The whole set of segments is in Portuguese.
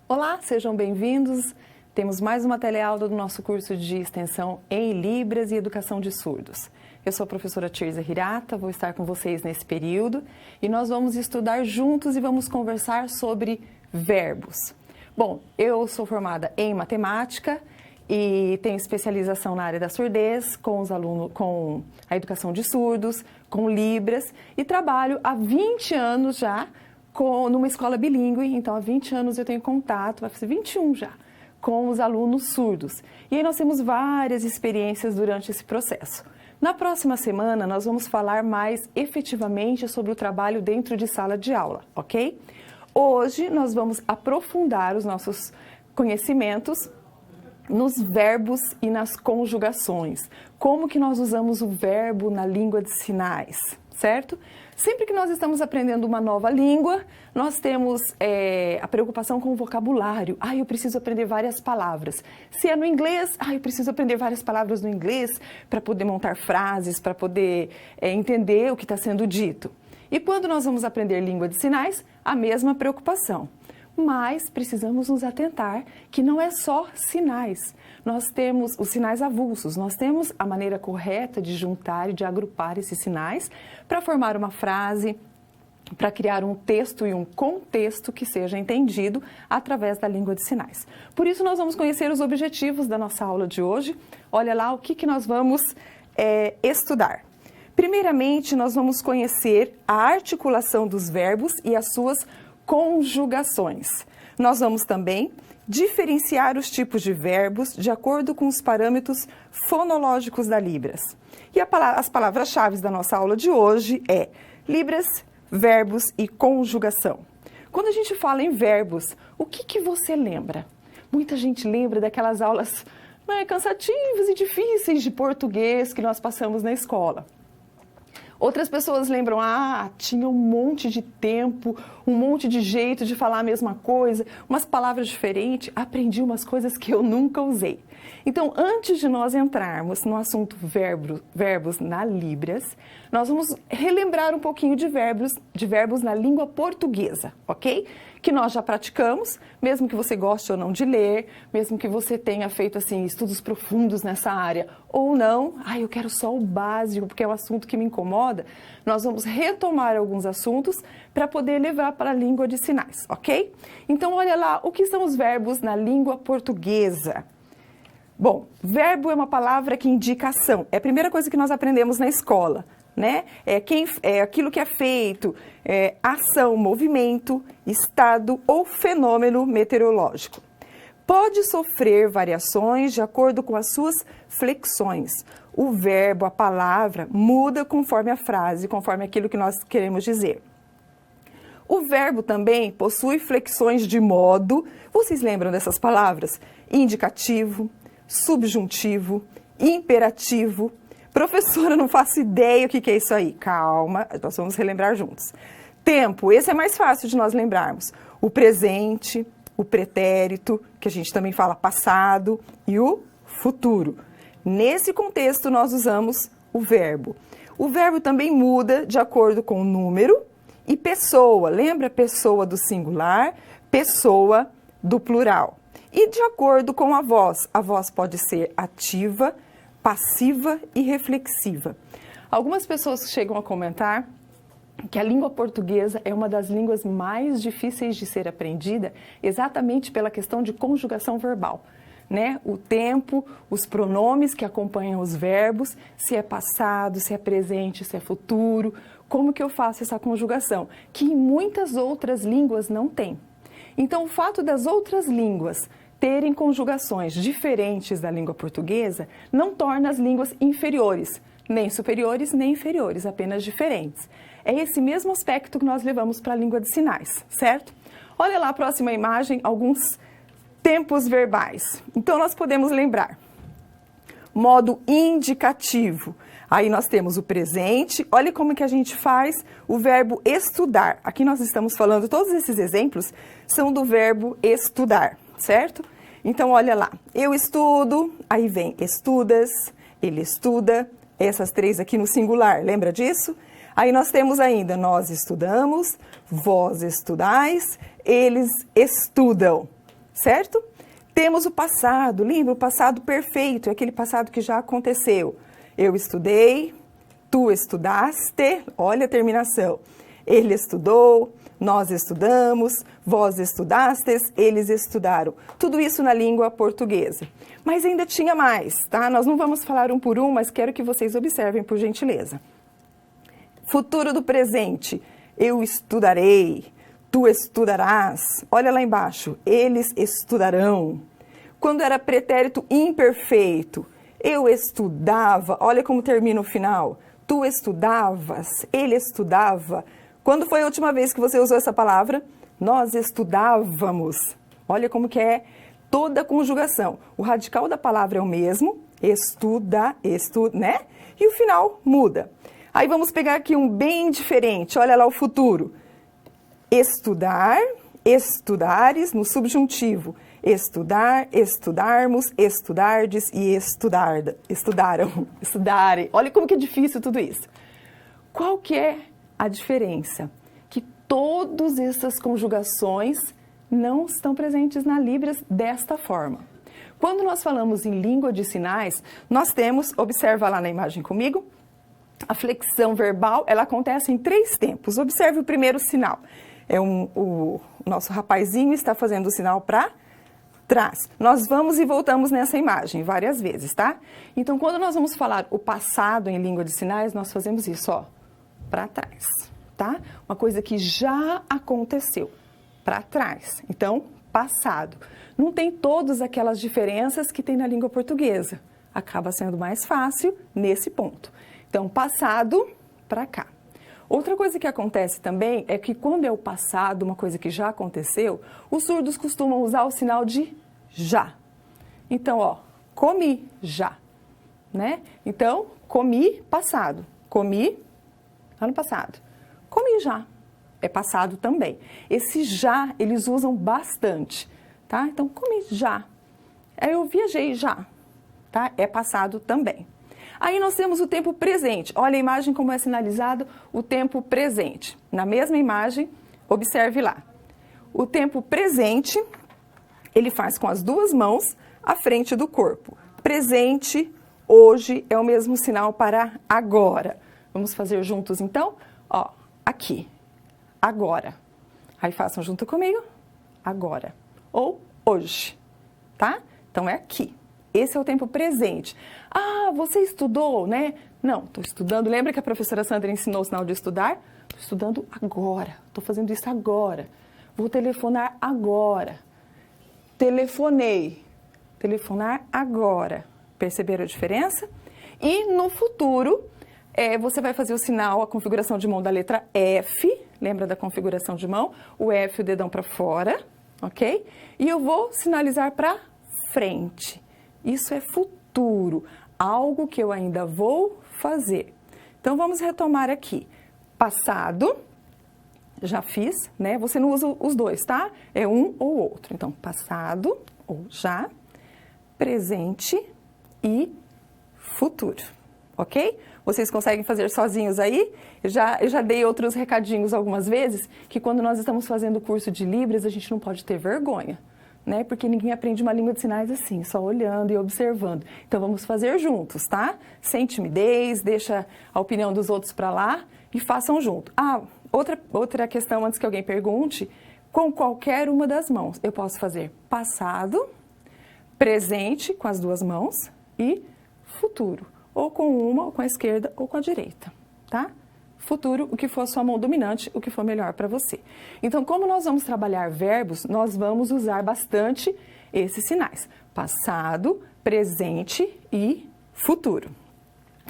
Olá, sejam bem-vindos. Temos mais uma teleaula do nosso curso de extensão em Libras e Educação de Surdos. Eu sou a professora Tirza Hirata, vou estar com vocês nesse período e nós vamos estudar juntos e vamos conversar sobre verbos. Bom, eu sou formada em matemática e tenho especialização na área da surdez, com os alunos, com a educação de surdos, com Libras e trabalho há 20 anos já numa escola bilíngue, então há 20 anos eu tenho contato, vai fazer 21 já, com os alunos surdos. E aí nós temos várias experiências durante esse processo. Na próxima semana nós vamos falar mais efetivamente sobre o trabalho dentro de sala de aula, ok? Hoje nós vamos aprofundar os nossos conhecimentos nos verbos e nas conjugações. Como que nós usamos o verbo na língua de sinais, certo? Sempre que nós estamos aprendendo uma nova língua, nós temos a preocupação com o vocabulário. Eu preciso aprender várias palavras. Se é no inglês, eu preciso aprender várias palavras no inglês para poder montar frases, para poder entender o que está sendo dito. E quando nós vamos aprender língua de sinais, a mesma preocupação. Mas precisamos nos atentar que não é só sinais. Nós temos os sinais avulsos, nós temos a maneira correta de juntar e de agrupar esses sinais para formar uma frase, para criar um texto e um contexto que seja entendido através da língua de sinais. Por isso nós vamos conhecer os objetivos da nossa aula de hoje. Olha lá o que nós vamos estudar. Primeiramente, nós vamos conhecer a articulação dos verbos e as suas conjugações. Nós vamos também diferenciar os tipos de verbos de acordo com os parâmetros fonológicos da Libras. E as palavras-chave da nossa aula de hoje é Libras, verbos e conjugação. Quando a gente fala em verbos, o que você lembra? Muita gente lembra daquelas aulas cansativas e difíceis de português que nós passamos na escola. Outras pessoas lembram, tinha um monte de tempo, um monte de jeito de falar a mesma coisa, umas palavras diferentes, aprendi umas coisas que eu nunca usei. Então, antes de nós entrarmos no assunto verbos na Libras, nós vamos relembrar um pouquinho de verbos na língua portuguesa, ok? Que nós já praticamos, mesmo que você goste ou não de ler, mesmo que você tenha feito estudos profundos nessa área, ou não, eu quero só o básico, porque é um assunto que me incomoda, nós vamos retomar alguns assuntos para poder levar para a língua de sinais, ok? Então, olha lá, o que são os verbos na língua portuguesa? Bom, verbo é uma palavra que indica ação, é a primeira coisa que nós aprendemos na escola, né? É aquilo que é feito, ação, movimento, estado ou fenômeno meteorológico. Pode sofrer variações de acordo com as suas flexões. O verbo, a palavra, muda conforme a frase, conforme aquilo que nós queremos dizer. O verbo também possui flexões de modo, vocês lembram dessas palavras? Indicativo, subjuntivo, imperativo. Professora, não faço ideia o que é isso aí. Calma, nós vamos relembrar juntos. Tempo, esse é mais fácil de nós lembrarmos. O presente, o pretérito, que a gente também fala passado, e o futuro. Nesse contexto, nós usamos o verbo. O verbo também muda de acordo com o número e pessoa. Lembra pessoa do singular, pessoa do plural. E de acordo com a voz pode ser ativa, passiva e reflexiva. Algumas pessoas chegam a comentar que a língua portuguesa é uma das línguas mais difíceis de ser aprendida exatamente pela questão de conjugação verbal, né? O tempo, os pronomes que acompanham os verbos, se é passado, se é presente, se é futuro, como que eu faço essa conjugação, que em muitas outras línguas não tem. Então, o fato das outras línguas terem conjugações diferentes da língua portuguesa não torna as línguas inferiores, nem superiores, nem inferiores, apenas diferentes. É esse mesmo aspecto que nós levamos para a língua de sinais, certo? Olha lá a próxima imagem, alguns tempos verbais. Então, nós podemos lembrar. Modo indicativo. Aí nós temos o presente. Olha como que a gente faz o verbo estudar. Aqui nós estamos falando, todos esses exemplos são do verbo estudar, certo? Então, olha lá, eu estudo, aí vem estudas, ele estuda, essas três aqui no singular, lembra disso? Aí nós temos ainda, nós estudamos, vós estudais, eles estudam. certo? Temos o passado, lembra? O passado perfeito, é aquele passado que já aconteceu. Eu estudei, tu estudaste, olha a terminação. Ele estudou, nós estudamos, vós estudastes, eles estudaram. Tudo isso na língua portuguesa. Mas ainda tinha mais, tá? Nós não vamos falar um por um, mas quero que vocês observem, por gentileza. Futuro do presente. Eu estudarei, tu estudarás. Olha lá embaixo, eles estudarão. Quando era pretérito imperfeito, eu estudava. Olha como termina o final. Tu estudavas, ele estudava. Quando foi a última vez que você usou essa palavra? Nós estudávamos. Olha como que é toda a conjugação. O radical da palavra é o mesmo, estuda, né? E o final muda. Aí vamos pegar aqui um bem diferente. Olha lá o futuro. Estudar, estudares no subjuntivo. Estudar, estudarmos, estudardes e estudaram, estudarem. Olha como que é difícil tudo isso. Qual que é a diferença? Que todas essas conjugações não estão presentes na Libras desta forma. Quando nós falamos em língua de sinais, nós temos, observa lá na imagem comigo, a flexão verbal, ela acontece em 3 tempos. Observe o primeiro sinal. O nosso rapazinho está fazendo o sinal para trás. Nós vamos e voltamos nessa imagem várias vezes, tá? Então, quando nós vamos falar o passado em língua de sinais, nós fazemos isso, ó, para trás, tá? Uma coisa que já aconteceu, para trás. Então, passado. Não tem todas aquelas diferenças que tem na língua portuguesa. Acaba sendo mais fácil nesse ponto. Então, passado para cá. Outra coisa que acontece também é que quando é o passado, uma coisa que já aconteceu, os surdos costumam usar o sinal de já. Então, ó, comi já, né? Então, comi passado, comi ano passado, comi já, é passado também. Esse já, eles usam bastante, tá? Então, comi já, eu viajei já, tá? É passado também. Aí nós temos o tempo presente. Olha a imagem como é sinalizado o tempo presente. Na mesma imagem, observe lá. O tempo presente, ele faz com as 2 mãos à frente do corpo. Presente, hoje, é o mesmo sinal para agora. Vamos fazer juntos então? Ó, aqui, agora. Aí façam junto comigo, agora. Ou hoje, tá? Então é aqui. Esse é o tempo presente. Ah, você estudou, né? Não, estou estudando. Lembra que a professora Sandra ensinou o sinal de estudar? Estou estudando agora. Estou fazendo isso agora. Vou telefonar agora. Telefonei. Telefonar agora. Perceberam a diferença? E no futuro, você vai fazer o sinal, a configuração de mão da letra F. Lembra da configuração de mão? O F, o dedão para fora, ok? E eu vou sinalizar para frente. Isso é futuro, algo que eu ainda vou fazer. Então, vamos retomar aqui. Passado, já fiz, né? Você não usa os dois, tá? É um ou outro. Então, passado ou já, presente e futuro, ok? Vocês conseguem fazer sozinhos aí? Eu já dei outros recadinhos algumas vezes, que quando nós estamos fazendo o curso de Libras, a gente não pode ter vergonha. Né? Porque ninguém aprende uma língua de sinais assim, só olhando e observando. Então, vamos fazer juntos, tá? Sem timidez, deixa a opinião dos outros para lá e façam junto. Ah, outra questão antes que alguém pergunte, com qualquer uma das mãos. Eu posso fazer passado, presente com as 2 mãos e futuro. Ou com uma, ou com a esquerda, ou com a direita, tá? Futuro, o que for a sua mão dominante, o que for melhor para você. Então, como nós vamos trabalhar verbos, nós vamos usar bastante esses sinais. Passado, presente e futuro.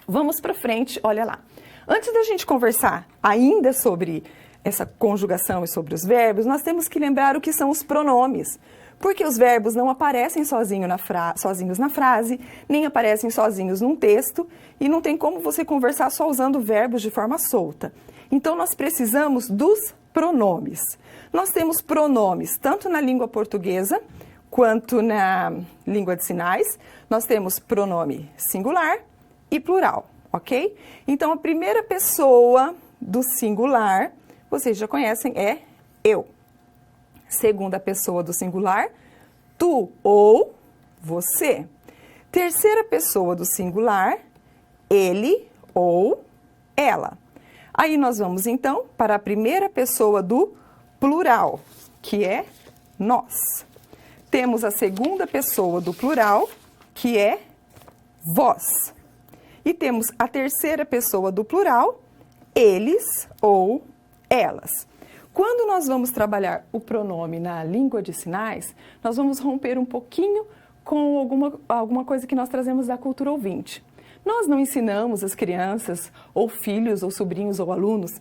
Vamos para frente, olha lá. Antes da gente conversar ainda sobre essa conjugação e sobre os verbos, nós temos que lembrar o que são os pronomes. Porque os verbos não aparecem sozinhos na frase, nem aparecem sozinhos num texto, e não tem como você conversar só usando verbos de forma solta. Então, nós precisamos dos pronomes. Nós temos pronomes tanto na língua portuguesa quanto na língua de sinais. Nós temos pronome singular e plural, ok? Então, a primeira pessoa do singular, vocês já conhecem, é eu. Segunda pessoa do singular, tu ou você. Terceira pessoa do singular, ele ou ela. Aí nós vamos então para a primeira pessoa do plural, que é nós. Temos a segunda pessoa do plural, que é vós. E temos a terceira pessoa do plural, eles ou elas. Quando nós vamos trabalhar o pronome na língua de sinais, nós vamos romper um pouquinho com alguma coisa que nós trazemos da cultura ouvinte. Nós não ensinamos as crianças, ou filhos, ou sobrinhos, ou alunos,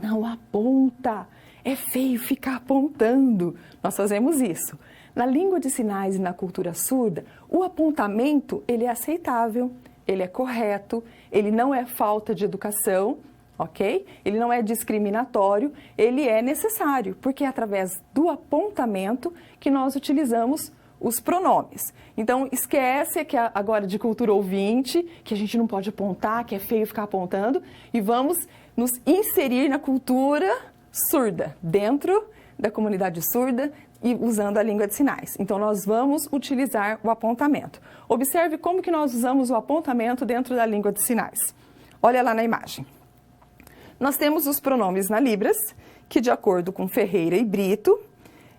não aponta, é feio ficar apontando. Nós fazemos isso. Na língua de sinais e na cultura surda, o apontamento ele é aceitável, ele é correto, ele não é falta de educação, ok? Ele não é discriminatório, ele é necessário, porque é através do apontamento que nós utilizamos os pronomes. Então, esquece que agora de cultura ouvinte, que a gente não pode apontar, que é feio ficar apontando, e vamos nos inserir na cultura surda, dentro da comunidade surda e usando a língua de sinais. Então, nós vamos utilizar o apontamento. Observe como que nós usamos o apontamento dentro da língua de sinais. Olha lá na imagem. Nós temos os pronomes na Libras, que de acordo com Ferreira e Brito,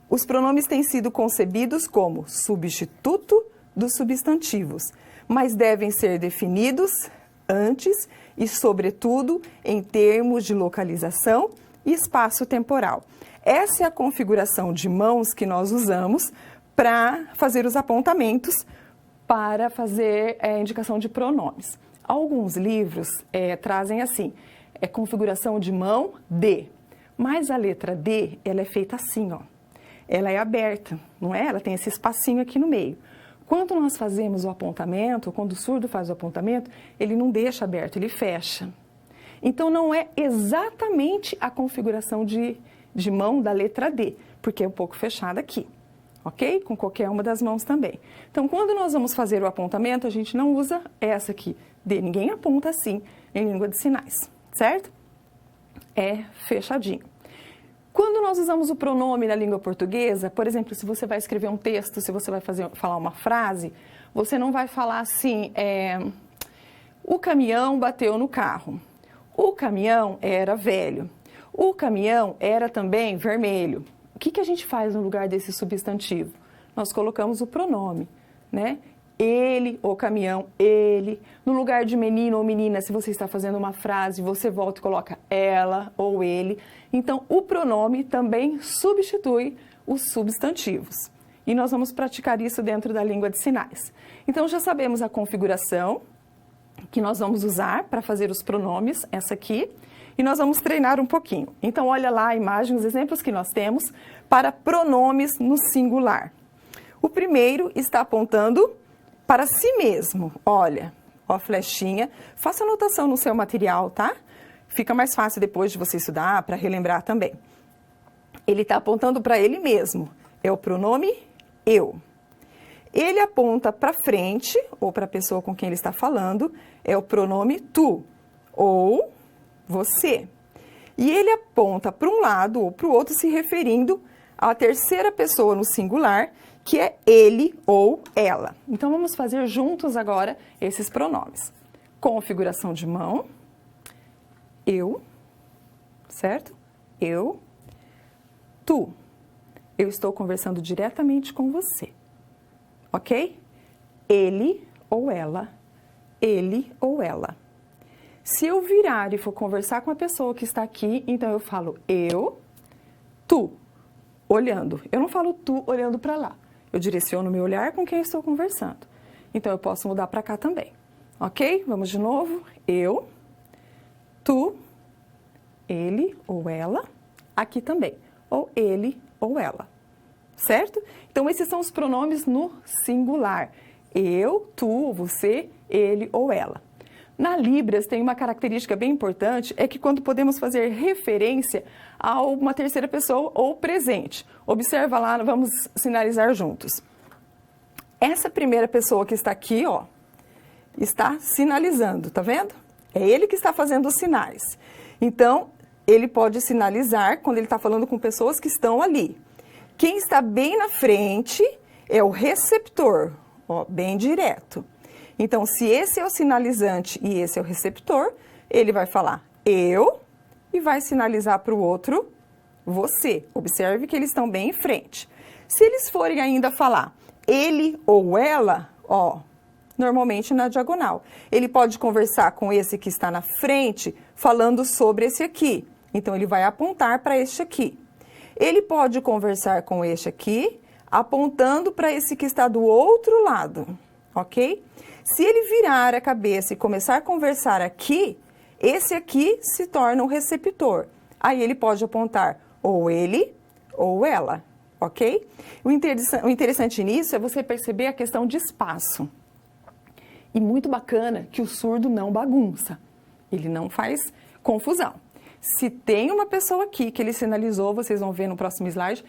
os pronomes têm sido concebidos como substituto dos substantivos, mas devem ser definidos antes e, sobretudo, em termos de localização e espaço temporal. Essa é a configuração de mãos que nós usamos para fazer os apontamentos, para fazer a indicação de pronomes. Alguns livros trazem assim, configuração de mão D, mas a letra D, ela é feita assim, ó. Ela é aberta, não é? Ela tem esse espacinho aqui no meio. Quando nós fazemos o apontamento, quando o surdo faz o apontamento, ele não deixa aberto, ele fecha. Então, não é exatamente a configuração de mão da letra D, porque é um pouco fechada aqui, ok? Com qualquer uma das mãos também. Então, quando nós vamos fazer o apontamento, a gente não usa essa aqui, D. Ninguém aponta assim em língua de sinais, certo? É fechadinho. Quando nós usamos o pronome na língua portuguesa, por exemplo, se você vai escrever um texto, se você vai falar uma frase, você não vai falar assim, o caminhão bateu no carro. O caminhão era velho. O caminhão era também vermelho. O que a gente faz no lugar desse substantivo? Nós colocamos o pronome, né? Ele, o caminhão, ele. No lugar de menino ou menina, se você está fazendo uma frase, você volta e coloca ela ou ele. Então, o pronome também substitui os substantivos. E nós vamos praticar isso dentro da língua de sinais. Então, já sabemos a configuração que nós vamos usar para fazer os pronomes, essa aqui. E nós vamos treinar um pouquinho. Então, olha lá a imagem, os exemplos que nós temos para pronomes no singular. O primeiro está apontando para si mesmo. Olha, ó a flechinha. Faça anotação no seu material, tá? Fica mais fácil depois de você estudar, para relembrar também. Ele está apontando para ele mesmo. É o pronome eu. Ele aponta para frente, ou para a pessoa com quem ele está falando, é o pronome tu, ou você. E ele aponta para um lado ou para o outro, se referindo à terceira pessoa no singular, que é ele ou ela. Então, vamos fazer juntos agora esses pronomes. Configuração de mão, eu, certo? Eu, tu. Eu estou conversando diretamente com você, ok? Ele ou ela, ele ou ela. Se eu virar e for conversar com a pessoa que está aqui, então eu falo eu, tu, olhando. Eu não falo tu olhando para lá. Eu direciono meu olhar com quem estou conversando. Então, eu posso mudar para cá também. Ok? Vamos de novo. Eu, tu, ele ou ela, aqui também. Ou ele ou ela. Certo? Então, esses são os pronomes no singular. Eu, tu, você, ele ou ela. Na Libras tem uma característica bem importante, é que quando podemos fazer referência a uma terceira pessoa ou presente. Observa lá, vamos sinalizar juntos. Essa primeira pessoa que está aqui, ó, está sinalizando, tá vendo? É ele que está fazendo os sinais. Então, ele pode sinalizar quando ele está falando com pessoas que estão ali. Quem está bem na frente, é o receptor, ó, bem direto. Então, se esse é o sinalizante e esse é o receptor, ele vai falar eu e vai sinalizar para o outro você. Observe que eles estão bem em frente. Se eles forem ainda falar ele ou ela, ó, normalmente na diagonal. Ele pode conversar com esse que está na frente, falando sobre esse aqui. Então, ele vai apontar para este aqui. Ele pode conversar com este aqui, apontando para esse que está do outro lado, ok? Se ele virar a cabeça e começar a conversar aqui, esse aqui se torna o receptor. Aí ele pode apontar ou ele ou ela, ok? O interessante nisso é você perceber a questão de espaço. E muito bacana que o surdo não bagunça, ele não faz confusão. Se tem uma pessoa aqui que ele sinalizou, vocês vão ver no próximo slide,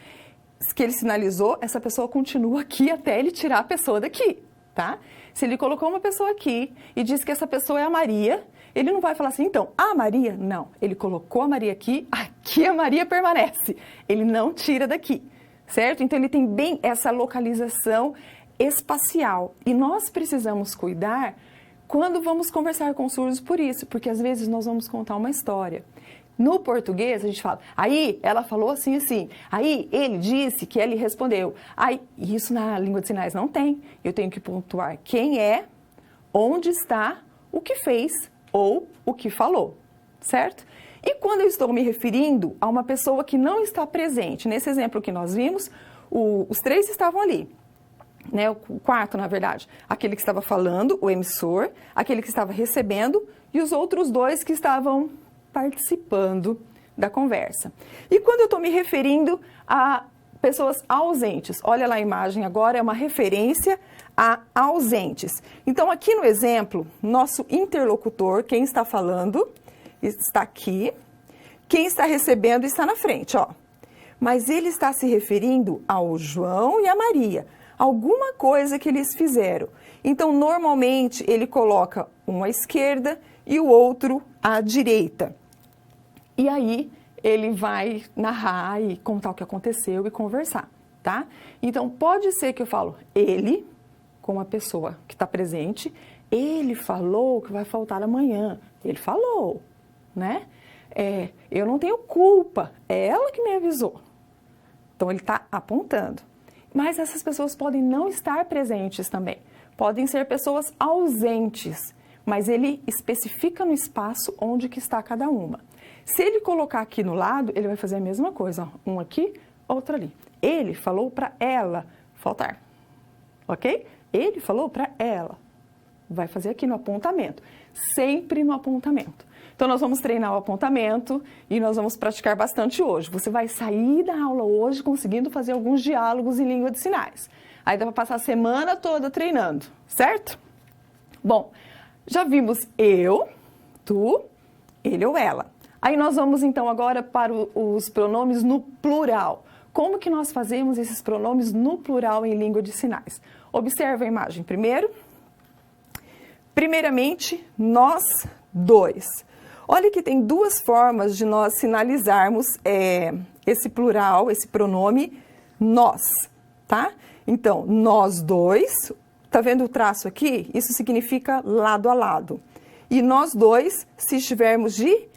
que ele sinalizou, essa pessoa continua aqui até ele tirar a pessoa daqui, tá? Se ele colocou uma pessoa aqui e disse que essa pessoa é a Maria, ele não vai falar assim, então, a Maria? Não, ele colocou a Maria aqui, aqui a Maria permanece. Ele não tira daqui, certo? Então, ele tem bem essa localização espacial. E nós precisamos cuidar quando vamos conversar com surdos por isso, porque às vezes nós vamos contar uma história. No português, a gente fala, aí ela falou assim, assim, aí ele disse que ele respondeu. Aí, isso na língua de sinais não tem. Eu tenho que pontuar quem é, onde está, o que fez ou o que falou, certo? E quando eu estou me referindo a uma pessoa que não está presente, nesse exemplo que nós vimos, os três estavam ali. Né, o quarto, na verdade, aquele que estava falando, o emissor, aquele que estava recebendo e os outros dois que estavam participando da conversa. E quando eu estou me referindo a pessoas ausentes, olha lá a imagem agora, é uma referência a ausentes. Então, aqui no exemplo, nosso interlocutor, quem está falando, está aqui, quem está recebendo está na frente, ó. Mas ele está se referindo ao João e a Maria, alguma coisa que eles fizeram. Então, normalmente, ele coloca um à esquerda e o outro à direita. E aí, ele vai narrar e contar o que aconteceu e conversar, tá? Então, pode ser que eu falo ele, com a pessoa que está presente, ele falou que vai faltar amanhã. Ele falou, né? Eu não tenho culpa, é ela que me avisou. Então, ele está apontando. Mas essas pessoas podem não estar presentes também. Podem ser pessoas ausentes, mas ele especifica no espaço onde que está cada uma. Se ele colocar aqui no lado, ele vai fazer a mesma coisa. Ó, um aqui, outro ali. Ele falou para ela faltar, ok? Ele falou para ela. Vai fazer aqui no apontamento. Sempre no apontamento. Então, nós vamos treinar o apontamento e nós vamos praticar bastante hoje. Você vai sair da aula hoje conseguindo fazer alguns diálogos em língua de sinais. Aí dá para passar a semana toda treinando, certo? Bom, já vimos eu, tu, ele ou ela. Aí nós vamos então agora para os pronomes no plural. Como que nós fazemos esses pronomes no plural em língua de sinais? Observe a imagem primeiro. Primeiramente, nós dois. Olha que tem duas formas de nós sinalizarmos esse plural, esse pronome nós, tá? Então, nós dois, tá vendo o traço aqui? Isso significa lado a lado. E nós dois, se estivermos de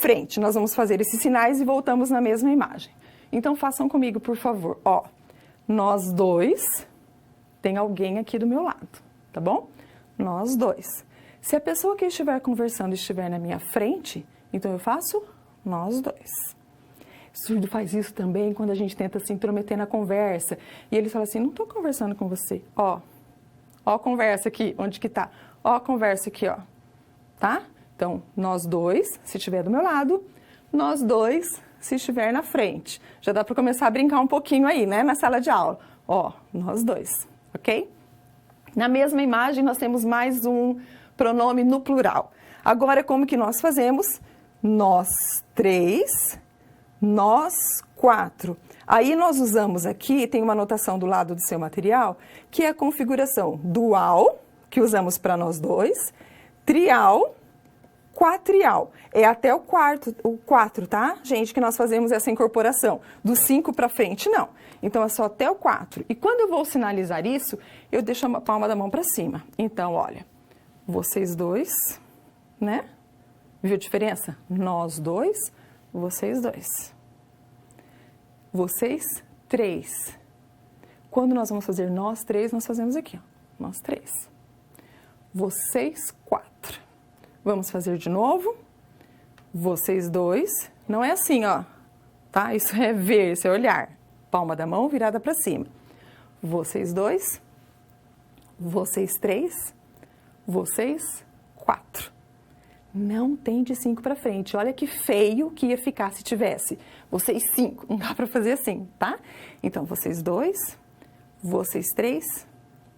frente, nós vamos fazer esses sinais e voltamos na mesma imagem. Então, façam comigo, por favor. Ó, nós dois, tem alguém aqui do meu lado, tá bom? Nós dois. Se a pessoa que estiver conversando estiver na minha frente, então eu faço nós dois. Surdo faz isso também quando a gente tenta se intrometer na conversa. E ele fala assim, não estou conversando com você. Ó a conversa aqui, onde que tá? Ó a conversa aqui, ó. Tá? Então, nós dois, se estiver do meu lado, nós dois, se estiver na frente. Já dá para começar a brincar um pouquinho aí, né, na sala de aula. Ó, nós dois, ok? Na mesma imagem, nós temos mais um pronome no plural. Agora, como que nós fazemos? Nós três, nós quatro. Aí nós usamos aqui, tem uma anotação do lado do seu material, que é a configuração dual, que usamos para nós dois, trial, quatrial. É até o quatro, tá? Gente, que nós fazemos essa incorporação. Do 5 para frente, não. Então, é só até o 4. E quando eu vou sinalizar isso, eu deixo a palma da mão para cima. Então, olha, vocês dois, né? Viu a diferença? Nós dois, vocês dois. Vocês três. Quando nós vamos fazer nós três, nós fazemos aqui, ó. Nós três. Vocês quatro. Vamos fazer de novo. Vocês dois. Não é assim, ó. Tá? Isso é ver, isso é olhar. Palma da mão virada para cima. Vocês dois. Vocês três. Vocês quatro. Não tem de 5 para frente. Olha que feio que ia ficar se tivesse. Vocês 5. Não dá para fazer assim, tá? Então, vocês dois. Vocês três.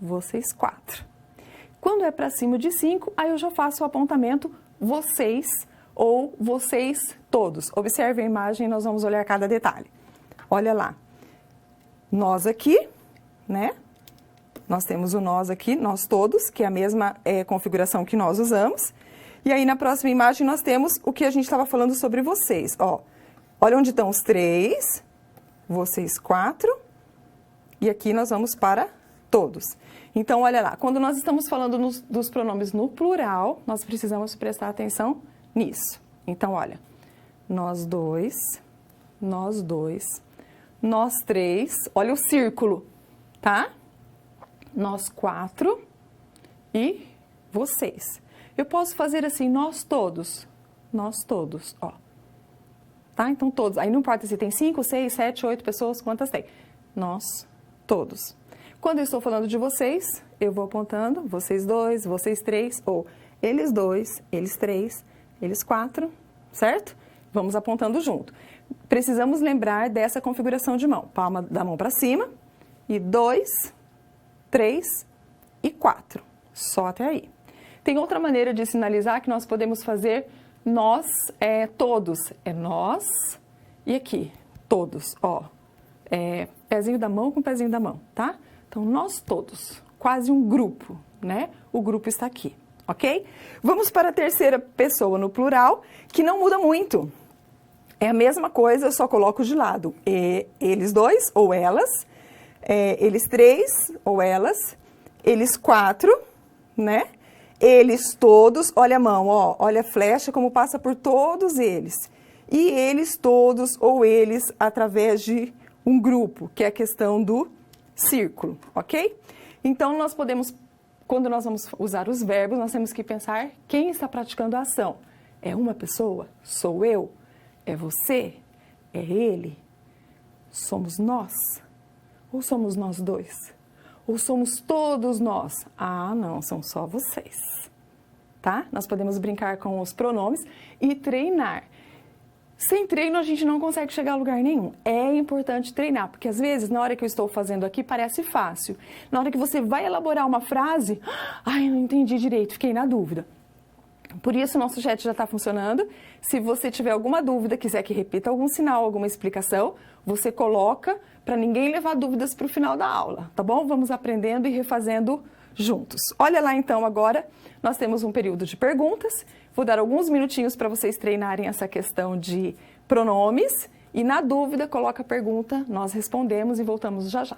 Vocês quatro. Quando é para cima de 5, aí eu já faço o apontamento vocês ou vocês todos. Observe a imagem e nós vamos olhar cada detalhe. Olha lá. Nós aqui, né? Nós temos o nós aqui, nós todos, que é a mesma configuração que nós usamos. E aí, na próxima imagem, nós temos o que a gente estava falando sobre vocês. Ó, olha onde estão os 3, vocês 4, e aqui nós vamos para todos. Então, olha lá, quando nós estamos falando dos pronomes no plural, nós precisamos prestar atenção nisso. Então, olha, nós dois, nós três, olha o círculo, tá? Nós 4 e vocês. Eu posso fazer assim, nós todos, ó. Tá? Então, todos. Aí não importa se tem 5, 6, 7, 8 pessoas, quantas tem. Nós todos. Quando eu estou falando de vocês, eu vou apontando vocês dois, vocês três, ou eles dois, eles três, eles 4, certo? Vamos apontando junto. Precisamos lembrar dessa configuração de mão. Palma da mão para cima, e 2, 3 e 4. Só até aí. Tem outra maneira de sinalizar que nós podemos fazer nós, todos. É nós e aqui, todos, ó. Pezinho da mão com pezinho da mão, tá? Então, nós todos, quase um grupo, né? O grupo está aqui, ok? Vamos para a terceira pessoa no plural, que não muda muito. É a mesma coisa, eu só coloco de lado. Eles dois, ou elas. Eles três, ou elas. Eles 4, né? Eles todos, olha a mão, ó, olha a flecha como passa por todos eles. E eles todos, ou eles, através de um grupo, que é a questão do círculo, ok? Então, nós podemos, quando nós vamos usar os verbos, nós temos que pensar quem está praticando a ação. É uma pessoa? Sou eu? É você? É ele? Somos nós? Ou somos nós dois? Ou somos todos nós? Ah, não, são só vocês, tá? Nós podemos brincar com os pronomes e treinar. Sem treino, a gente não consegue chegar a lugar nenhum. É importante treinar, porque às vezes, na hora que eu estou fazendo aqui, parece fácil. Na hora que você vai elaborar uma frase, ai, não entendi direito, fiquei na dúvida. Por isso, o nosso chat já está funcionando. Se você tiver alguma dúvida, quiser que repita algum sinal, alguma explicação, você coloca para ninguém levar dúvidas para o final da aula, tá bom? Vamos aprendendo e refazendo juntos. Olha lá, então, agora nós temos um período de perguntas. Vou dar alguns minutinhos para vocês treinarem essa questão de pronomes. E, na dúvida, coloca a pergunta, nós respondemos e voltamos já já.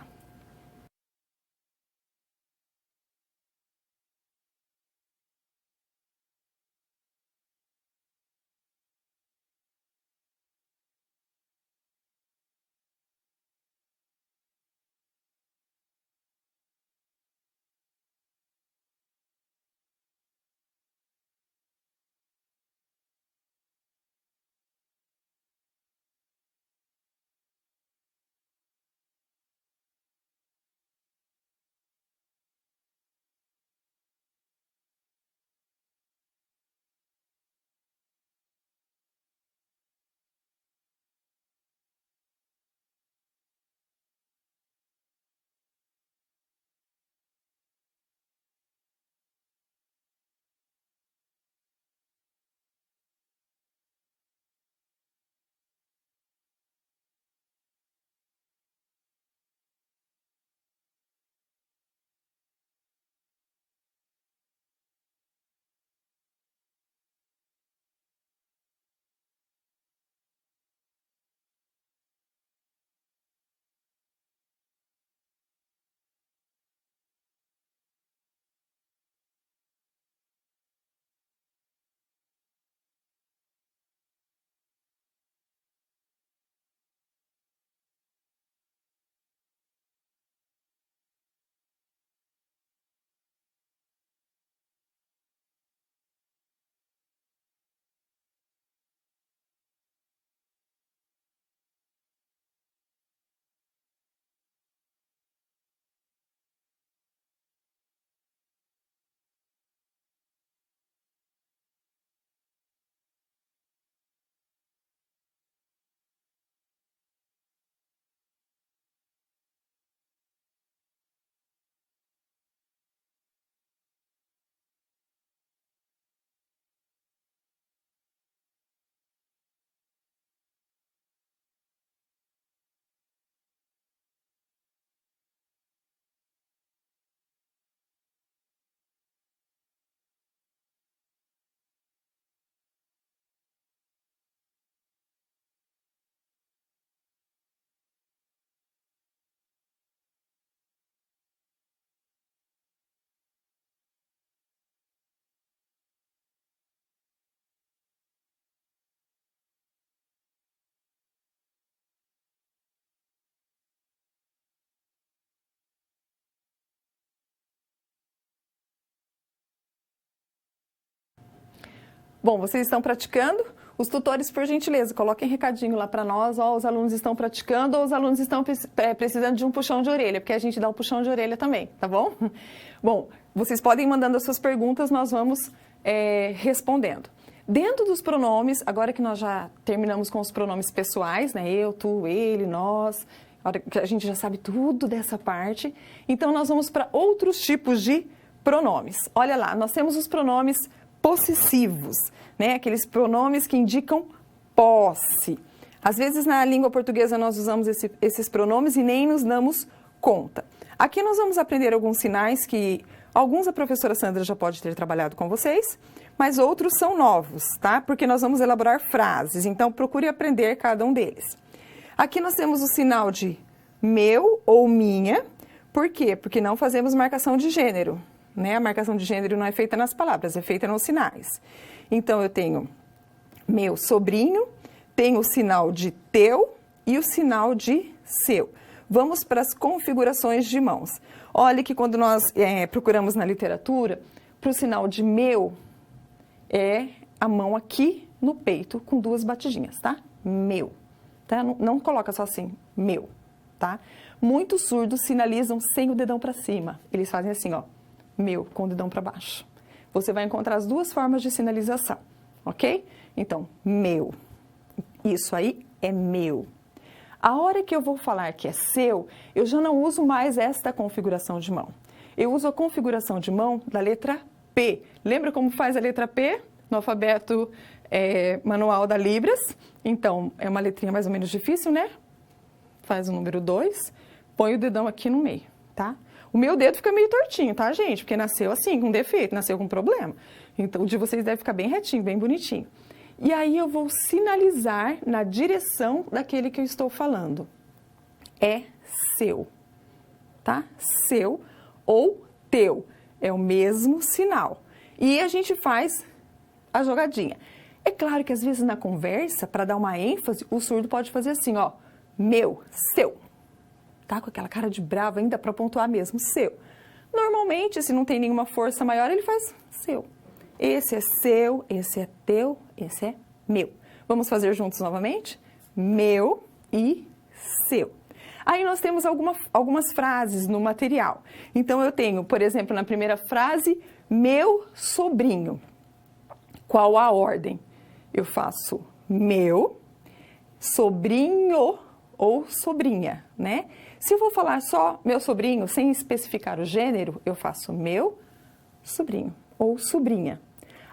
Bom, vocês estão praticando? Os tutores, por gentileza, coloquem recadinho lá para nós, ó, os alunos estão praticando ou os alunos estão precisando de um puxão de orelha, porque a gente dá um puxão de orelha também, tá bom? Bom, vocês podem ir mandando as suas perguntas, nós vamos respondendo. Dentro dos pronomes, agora que nós já terminamos com os pronomes pessoais, né? Eu, tu, ele, nós, a gente já sabe tudo dessa parte, então nós vamos para outros tipos de pronomes. Olha lá, nós temos os pronomes possessivos, né? Aqueles pronomes que indicam posse. Às vezes na língua portuguesa nós usamos esses pronomes e nem nos damos conta. Aqui nós vamos aprender alguns sinais que alguns a professora Sandra já pode ter trabalhado com vocês, mas outros são novos, tá? Porque nós vamos elaborar frases, então procure aprender cada um deles. Aqui nós temos o sinal de meu ou minha, por quê? Porque não fazemos marcação de gênero. Né? A marcação de gênero não é feita nas palavras, é feita nos sinais. Então, eu tenho meu sobrinho, tenho o sinal de teu e o sinal de seu. Vamos para as configurações de mãos. Olha que quando nós procuramos na literatura, para o sinal de meu, é a mão aqui no peito com 2 batidinhas, tá? Meu. Tá? Não coloca só assim, meu, tá? Muitos surdos sinalizam sem o dedão para cima. Eles fazem assim, ó. Meu, com o dedão para baixo. Você vai encontrar as 2 formas de sinalização, ok? Então, meu. Isso aí é meu. A hora que eu vou falar que é seu, eu já não uso mais esta configuração de mão. Eu uso a configuração de mão da letra P. Lembra como faz a letra P no alfabeto manual da Libras? Então, é uma letrinha mais ou menos difícil, né? Faz o número 2, põe o dedão aqui no meio, tá? O meu dedo fica meio tortinho, tá, gente? Porque nasceu assim, com defeito, nasceu com problema. Então, o de vocês deve ficar bem retinho, bem bonitinho. E aí, eu vou sinalizar na direção daquele que eu estou falando. É seu, tá? Seu ou teu. É o mesmo sinal. E a gente faz a jogadinha. É claro que, às vezes, na conversa, para dar uma ênfase, o surdo pode fazer assim, ó. Meu, seu. Tá com aquela cara de bravo ainda para pontuar mesmo, seu. Normalmente, se não tem nenhuma força maior, ele faz seu. Esse é seu, esse é teu, esse é meu. Vamos fazer juntos novamente? Meu e seu. Aí nós temos algumas frases no material. Então, eu tenho, por exemplo, na primeira frase, meu sobrinho. Qual a ordem? Eu faço meu, sobrinho ou sobrinha, né? Se eu vou falar só meu sobrinho, sem especificar o gênero, eu faço meu sobrinho ou sobrinha.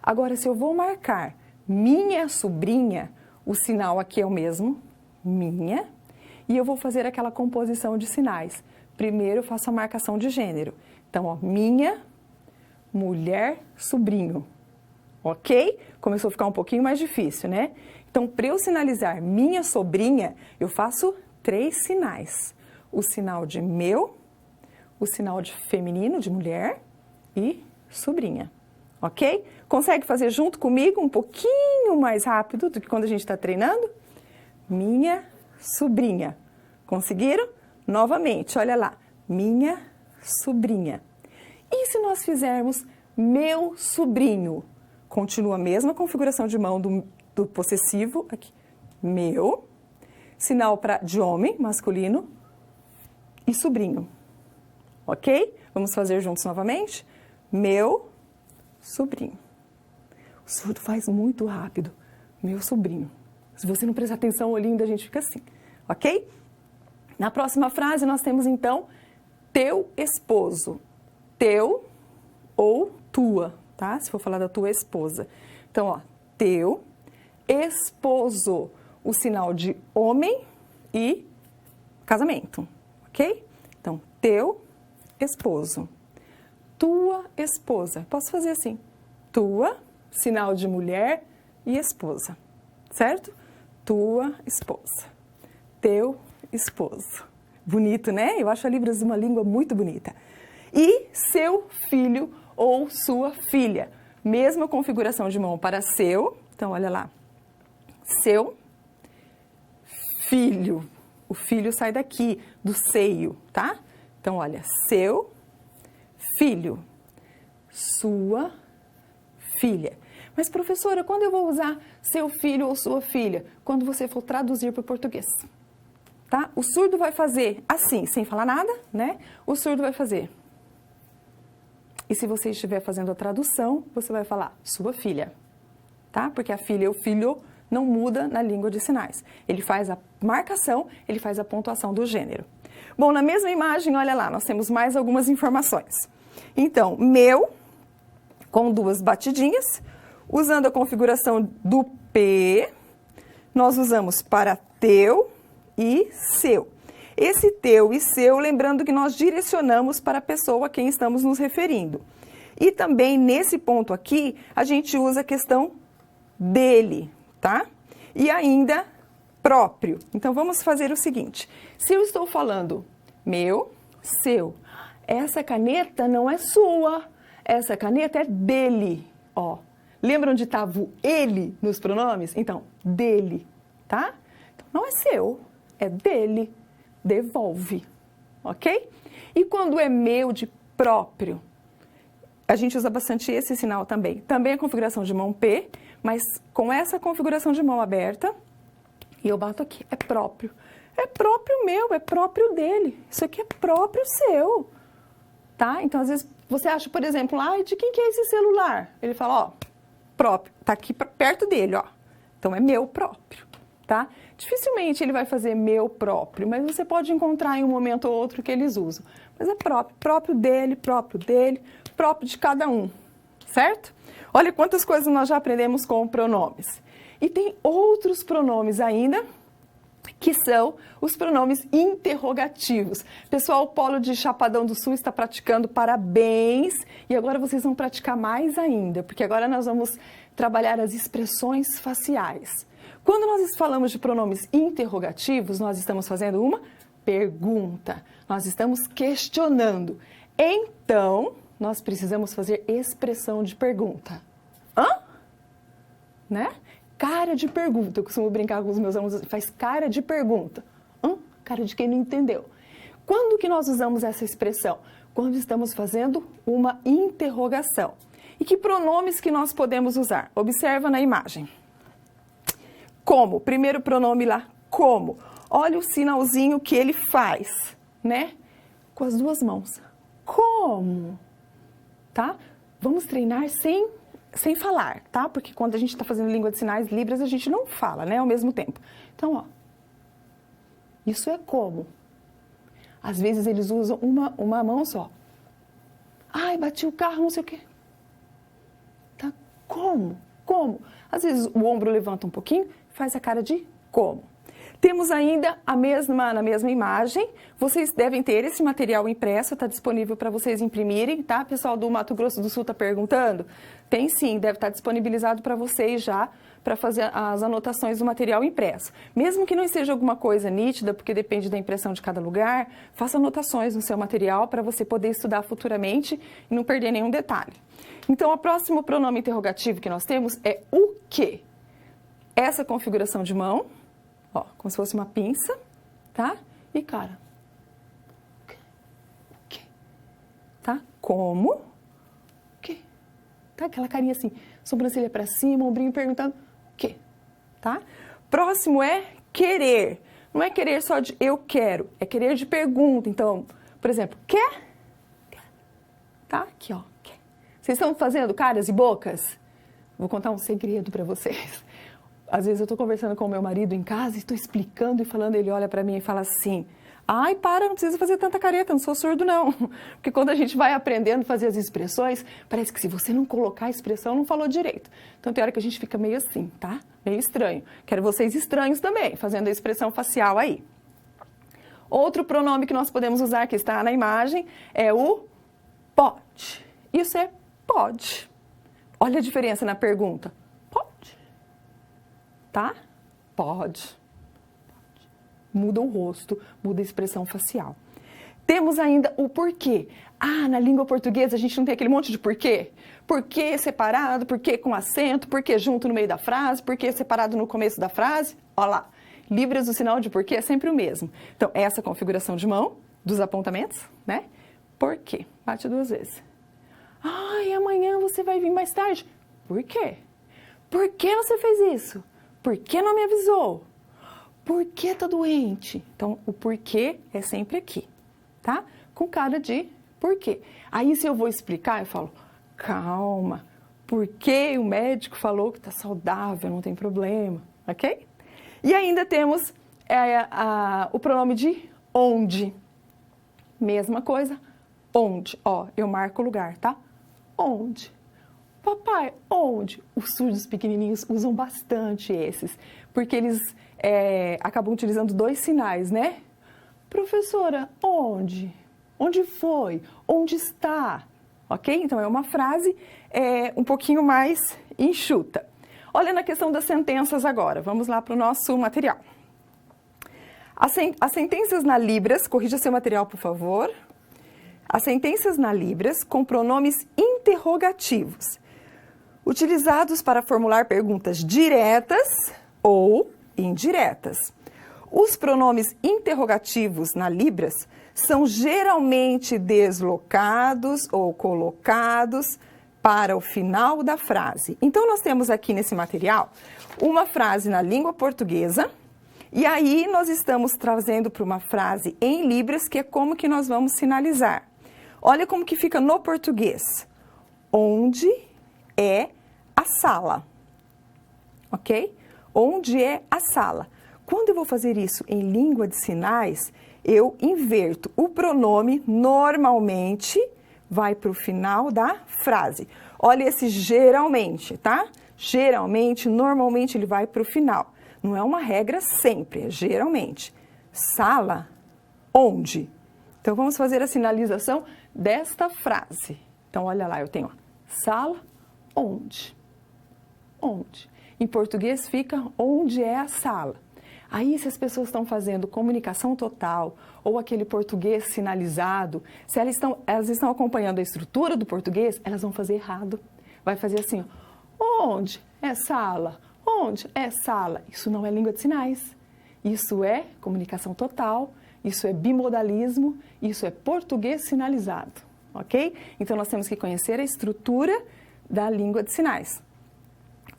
Agora, se eu vou marcar minha sobrinha, o sinal aqui é o mesmo, minha, e eu vou fazer aquela composição de sinais. Primeiro, eu faço a marcação de gênero. Então, ó, minha, mulher, sobrinho. Ok? Começou a ficar um pouquinho mais difícil, né? Então, para eu sinalizar minha sobrinha, eu faço 3 sinais. O sinal de meu, o sinal de feminino, de mulher e sobrinha. Ok? Consegue fazer junto comigo um pouquinho mais rápido do que quando a gente está treinando? Minha sobrinha. Conseguiram? Novamente, olha lá. Minha sobrinha. E se nós fizermos meu sobrinho? Continua a mesma configuração de mão do possessivo. Aqui. Meu. Sinal de homem, masculino. E sobrinho. Ok? Vamos fazer juntos novamente? Meu sobrinho. O surdo faz muito rápido. Meu sobrinho. Se você não prestar atenção, o olhinho da gente fica assim. Ok? Na próxima frase, nós temos, então, teu esposo. Teu ou tua, tá? Se for falar da tua esposa. Então, ó, teu esposo. O sinal de homem e casamento. Ok? Então, teu esposo. Tua esposa. Posso fazer assim. Tua, sinal de mulher e esposa. Certo? Tua esposa. Teu esposo. Bonito, né? Eu acho a Libras uma língua muito bonita. E seu filho ou sua filha. Mesma configuração de mão para seu. Então, olha lá. Seu filho. O filho sai daqui, do seio, tá? Então, olha. Seu filho. Sua filha. Mas, professora, quando eu vou usar seu filho ou sua filha? Quando você for traduzir para o português. Tá? O surdo vai fazer assim, sem falar nada, né? O surdo vai fazer. E se você estiver fazendo a tradução, você vai falar sua filha, tá? Porque a filha e o filho não muda na língua de sinais. Ele faz a marcação, ele faz a pontuação do gênero. Bom, na mesma imagem, olha lá, nós temos mais algumas informações. Então, meu, com 2 batidinhas, usando a configuração do P, nós usamos para teu e seu. Esse teu e seu, lembrando que nós direcionamos para a pessoa a quem estamos nos referindo. E também, nesse ponto aqui, a gente usa a questão dele, tá? E ainda próprio. Então, vamos fazer o seguinte. Se eu estou falando meu, seu, essa caneta não é sua, essa caneta é dele, ó. Lembra onde estava o ele nos pronomes? Então, dele, tá? Então, não é seu, é dele. Devolve, ok? E quando é meu de próprio, a gente usa bastante esse sinal também. Também a configuração de mão P, mas com essa configuração de mão aberta, e eu bato aqui, é próprio. É próprio meu, é próprio dele. Isso aqui é próprio seu, tá? Então, às vezes, você acha, por exemplo, de quem que é esse celular? Ele fala, ó, próprio, tá aqui perto dele, ó. Então, é meu próprio, tá? Dificilmente ele vai fazer meu próprio, mas você pode encontrar em um momento ou outro que eles usam. Mas é próprio, próprio dele, próprio de cada um, certo? Olha quantas coisas nós já aprendemos com pronomes. E tem outros pronomes ainda, que são os pronomes interrogativos. Pessoal, o Polo de Chapadão do Sul está praticando, parabéns! E agora vocês vão praticar mais ainda, porque agora nós vamos trabalhar as expressões faciais. Quando nós falamos de pronomes interrogativos, nós estamos fazendo uma pergunta, nós estamos questionando. Então, nós precisamos fazer expressão de pergunta. Hã? Né? Cara de pergunta. Eu costumo brincar com os meus alunos, faz cara de pergunta. Hã? Cara de quem não entendeu. Quando que nós usamos essa expressão? Quando estamos fazendo uma interrogação. E que pronomes que nós podemos usar? Observa na imagem. Como? Primeiro pronome lá, como? Olha o sinalzinho que ele faz, né? Com as 2 mãos. Como? Tá? Vamos treinar sem falar, tá? Porque quando a gente está fazendo língua de sinais, Libras, a gente não fala, né? Ao mesmo tempo. Então, ó. Isso é como? Às vezes eles usam uma mão só. Ai, bati o carro, não sei o quê. Tá? Como? Como? Às vezes o ombro levanta um pouquinho, faz a cara de como. Temos ainda na mesma imagem, vocês devem ter esse material impresso, está disponível para vocês imprimirem, tá? Pessoal do Mato Grosso do Sul está perguntando? Tem sim, deve estar disponibilizado para vocês já, para fazer as anotações do material impresso. Mesmo que não seja alguma coisa nítida, porque depende da impressão de cada lugar, faça anotações no seu material para você poder estudar futuramente e não perder nenhum detalhe. Então, o próximo pronome interrogativo que nós temos é o quê? Essa configuração de mão, ó, como se fosse uma pinça, tá? E cara. O quê? Tá? Como? O quê? Tá? Aquela carinha assim, sobrancelha pra cima, ombrinho perguntando o quê? Tá? Próximo é querer. Não é querer só de eu quero, é querer de pergunta. Então, por exemplo, quer? Tá? Aqui, ó. Quer. Vocês estão fazendo caras e bocas? Vou contar um segredo pra vocês. Às vezes eu estou conversando com o meu marido em casa e estou explicando e falando, ele olha para mim e fala assim, ai, para, não precisa fazer tanta careta, não sou surdo não. Porque quando a gente vai aprendendo a fazer as expressões, parece que se você não colocar a expressão, não falou direito. Então tem hora que a gente fica meio assim, tá? Meio estranho. Quero vocês estranhos também, fazendo a expressão facial aí. Outro pronome que nós podemos usar, que está na imagem, é o pode. Isso é pode. Olha a diferença na pergunta. Tá? Pode. Muda o rosto, muda a expressão facial. Temos ainda o porquê. Ah, na língua portuguesa a gente não tem aquele monte de porquê. Porquê separado, porquê com acento, porquê junto no meio da frase, porquê separado no começo da frase. Olha lá, Libras, o sinal de porquê é sempre o mesmo. Então, essa configuração de mão, dos apontamentos, né? Porquê. Bate 2 vezes. Ai, amanhã você vai vir mais tarde. Por quê? Por que você fez isso? Por que não me avisou? Por que tá doente? Então, o porquê é sempre aqui, tá? Com cara de porquê. Aí, se eu vou explicar, eu falo, calma, porque o médico falou que tá saudável, não tem problema, ok? E ainda temos o pronome de onde. Mesma coisa, onde. Ó, eu marco o lugar, tá? Onde? Papai, onde? Os surdos pequenininhos usam bastante esses, porque eles acabam utilizando 2 sinais, né? Professora, onde? Onde foi? Onde está? Ok? Então, é uma frase um pouquinho mais enxuta. Olha na questão das sentenças agora. Vamos lá para o nosso material. As sentenças na Libras, corrija seu material, por favor. As sentenças na Libras com pronomes interrogativos, utilizados para formular perguntas diretas ou indiretas. Os pronomes interrogativos na Libras são geralmente deslocados ou colocados para o final da frase. Então, nós temos aqui nesse material uma frase na língua portuguesa e aí nós estamos trazendo para uma frase em Libras, que é como que nós vamos sinalizar. Olha como que fica no português. Onde é a sala? Ok? Onde é a sala? Quando eu vou fazer isso em língua de sinais, eu inverto. O pronome normalmente vai para o final da frase. Olha esse geralmente, tá? Geralmente, normalmente ele vai para o final. Não é uma regra sempre, é geralmente. Sala, onde? Então, vamos fazer a sinalização desta frase. Então, olha lá, eu tenho sala, onde? Onde? Em português fica onde é a sala. Aí, se as pessoas estão fazendo comunicação total ou aquele português sinalizado, se elas estão acompanhando a estrutura do português, elas vão fazer errado. Vai fazer assim, ó, onde é sala? Onde é sala? Isso não é língua de sinais. Isso é comunicação total, isso é bimodalismo, isso é português sinalizado, ok? Então, nós temos que conhecer a estrutura da língua de sinais.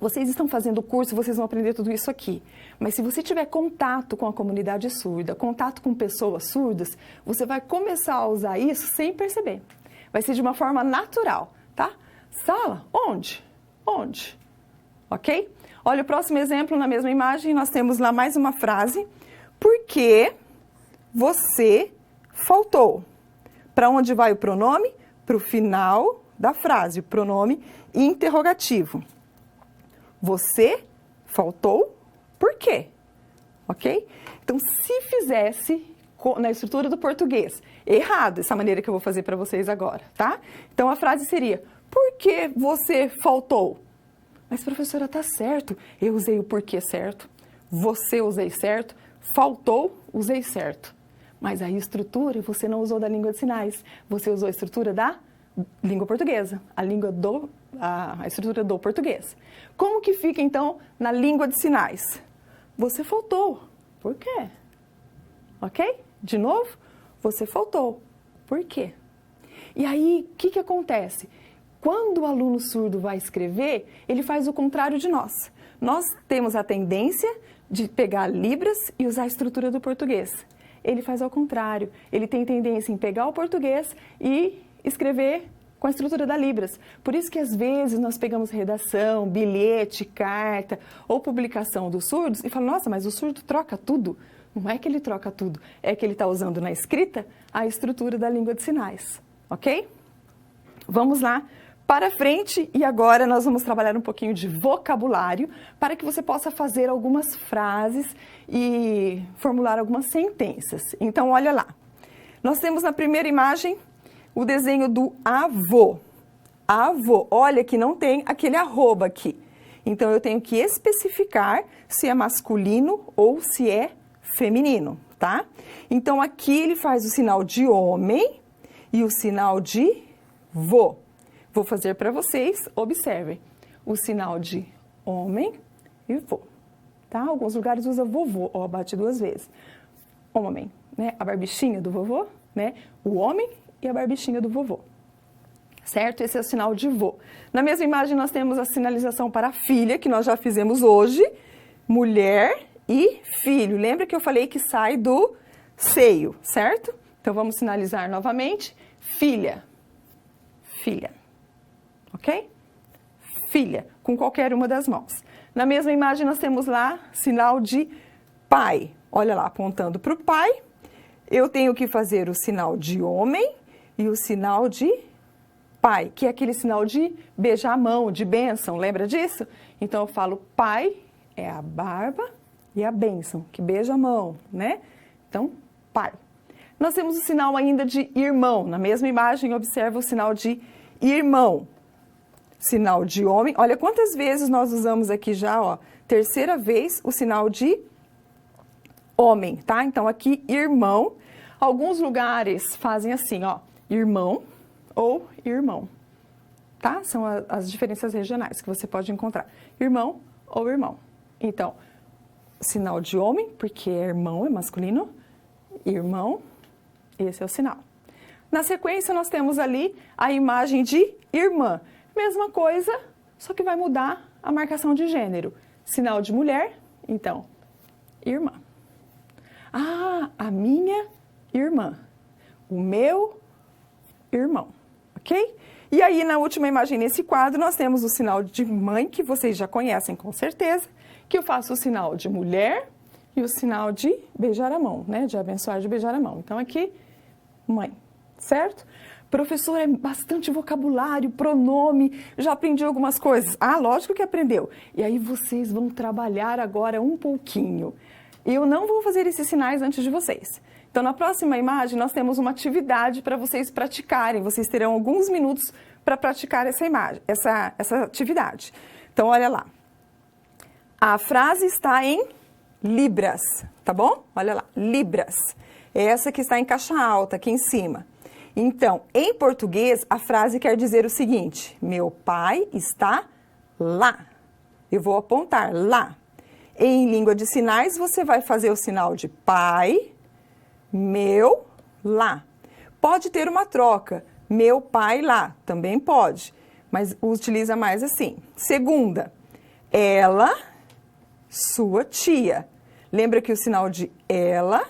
Vocês estão fazendo o curso, vocês vão aprender tudo isso aqui. Mas se você tiver contato com a comunidade surda, contato com pessoas surdas, você vai começar a usar isso sem perceber. Vai ser de uma forma natural, tá? Sala, onde? Onde? Ok? Olha o próximo exemplo, na mesma imagem, nós temos lá mais uma frase. Por que você faltou? Para onde vai o pronome? Para o final da frase, o pronome interrogativo. Você faltou, por quê? Ok? Então, se fizesse na estrutura do português, errado, essa maneira que eu vou fazer para vocês agora, tá? Então, a frase seria, por que você faltou? Mas, professora, tá certo, eu usei o porquê certo, você usei certo, faltou, usei certo. Mas a estrutura você não usou da língua de sinais, você usou a estrutura da língua portuguesa, a estrutura do português. Como que fica, então, na língua de sinais? Você faltou. Por quê? Ok? De novo, você faltou. Por quê? E aí, o que acontece? Quando o aluno surdo vai escrever, ele faz o contrário de nós. Nós temos a tendência de pegar Libras e usar a estrutura do português. Ele faz ao contrário. Ele tem tendência em pegar o português e escrever com a estrutura da Libras. Por isso que às vezes nós pegamos redação, bilhete, carta ou publicação dos surdos e falamos, nossa, mas o surdo troca tudo. Não é que ele troca tudo, é que ele está usando na escrita a estrutura da língua de sinais, ok? Vamos lá para frente e agora nós vamos trabalhar um pouquinho de vocabulário para que você possa fazer algumas frases e formular algumas sentenças. Então, olha lá. Nós temos na primeira imagem o desenho do avô. Avô. Olha que não tem aquele arroba aqui. Então, eu tenho que especificar se é masculino ou se é feminino, tá? Então, aqui ele faz o sinal de homem e o sinal de vô. Vou fazer para vocês, observem. O sinal de homem e vô, tá? Alguns lugares usa vovô, ó, bate 2 vezes. Homem, né? A barbichinha do vovô, né? O homem e a barbichinha do vovô. certo? Esse é o sinal de vô. Na mesma imagem nós temos a sinalização para a filha, que nós já fizemos hoje, mulher e filho. Lembra que eu falei que sai do seio, certo? Então vamos sinalizar novamente, filha, filha, ok? Filha, com qualquer uma das mãos. Na mesma imagem nós temos lá sinal de pai. Olha lá, apontando para o pai, eu tenho que fazer o sinal de homem e o sinal de pai, que é aquele sinal de beijar a mão, de bênção, lembra disso? Então eu falo pai, é a barba e a bênção, que beija a mão, né? Então, pai. Nós temos o sinal ainda de irmão. Na mesma imagem, observa o sinal de irmão. Sinal de homem. Olha quantas vezes nós usamos aqui já, ó. Terceira vez o sinal de homem, tá? Então, aqui, irmão. Alguns lugares fazem assim, ó. Irmão ou irmão, tá? São as diferenças regionais que você pode encontrar. Irmão ou irmão. Então, sinal de homem, porque irmão é masculino. Irmão, esse é o sinal. Na sequência, nós temos ali a imagem de irmã. Mesma coisa, só que vai mudar a marcação de gênero. Sinal de mulher, então, irmã. Ah, a minha irmã. O meu irmão, ok? E aí, na última imagem nesse quadro, nós temos o sinal de mãe, que vocês já conhecem com certeza, que eu faço o sinal de mulher e o sinal de beijar a mão, né? De abençoar, de beijar a mão. Então, aqui, mãe, certo? Professor, é bastante vocabulário, pronome, já aprendi algumas coisas. Ah, lógico que aprendeu. E aí vocês vão trabalhar agora um pouquinho. Eu não vou fazer esses sinais antes de vocês. Então, na próxima imagem, nós temos uma atividade para vocês praticarem. Vocês terão alguns minutos para praticar essa imagem, essa atividade. Então, olha lá. A frase está em libras, tá bom? Olha lá, libras. Essa que está em caixa alta, aqui em cima. Então, em português, a frase quer dizer o seguinte: meu pai está lá. Eu vou apontar lá. Em língua de sinais, você vai fazer o sinal de pai, meu, lá. Pode ter uma troca, meu pai lá, também pode, mas utiliza mais assim. Segunda, ela, sua tia. Lembra que o sinal de ela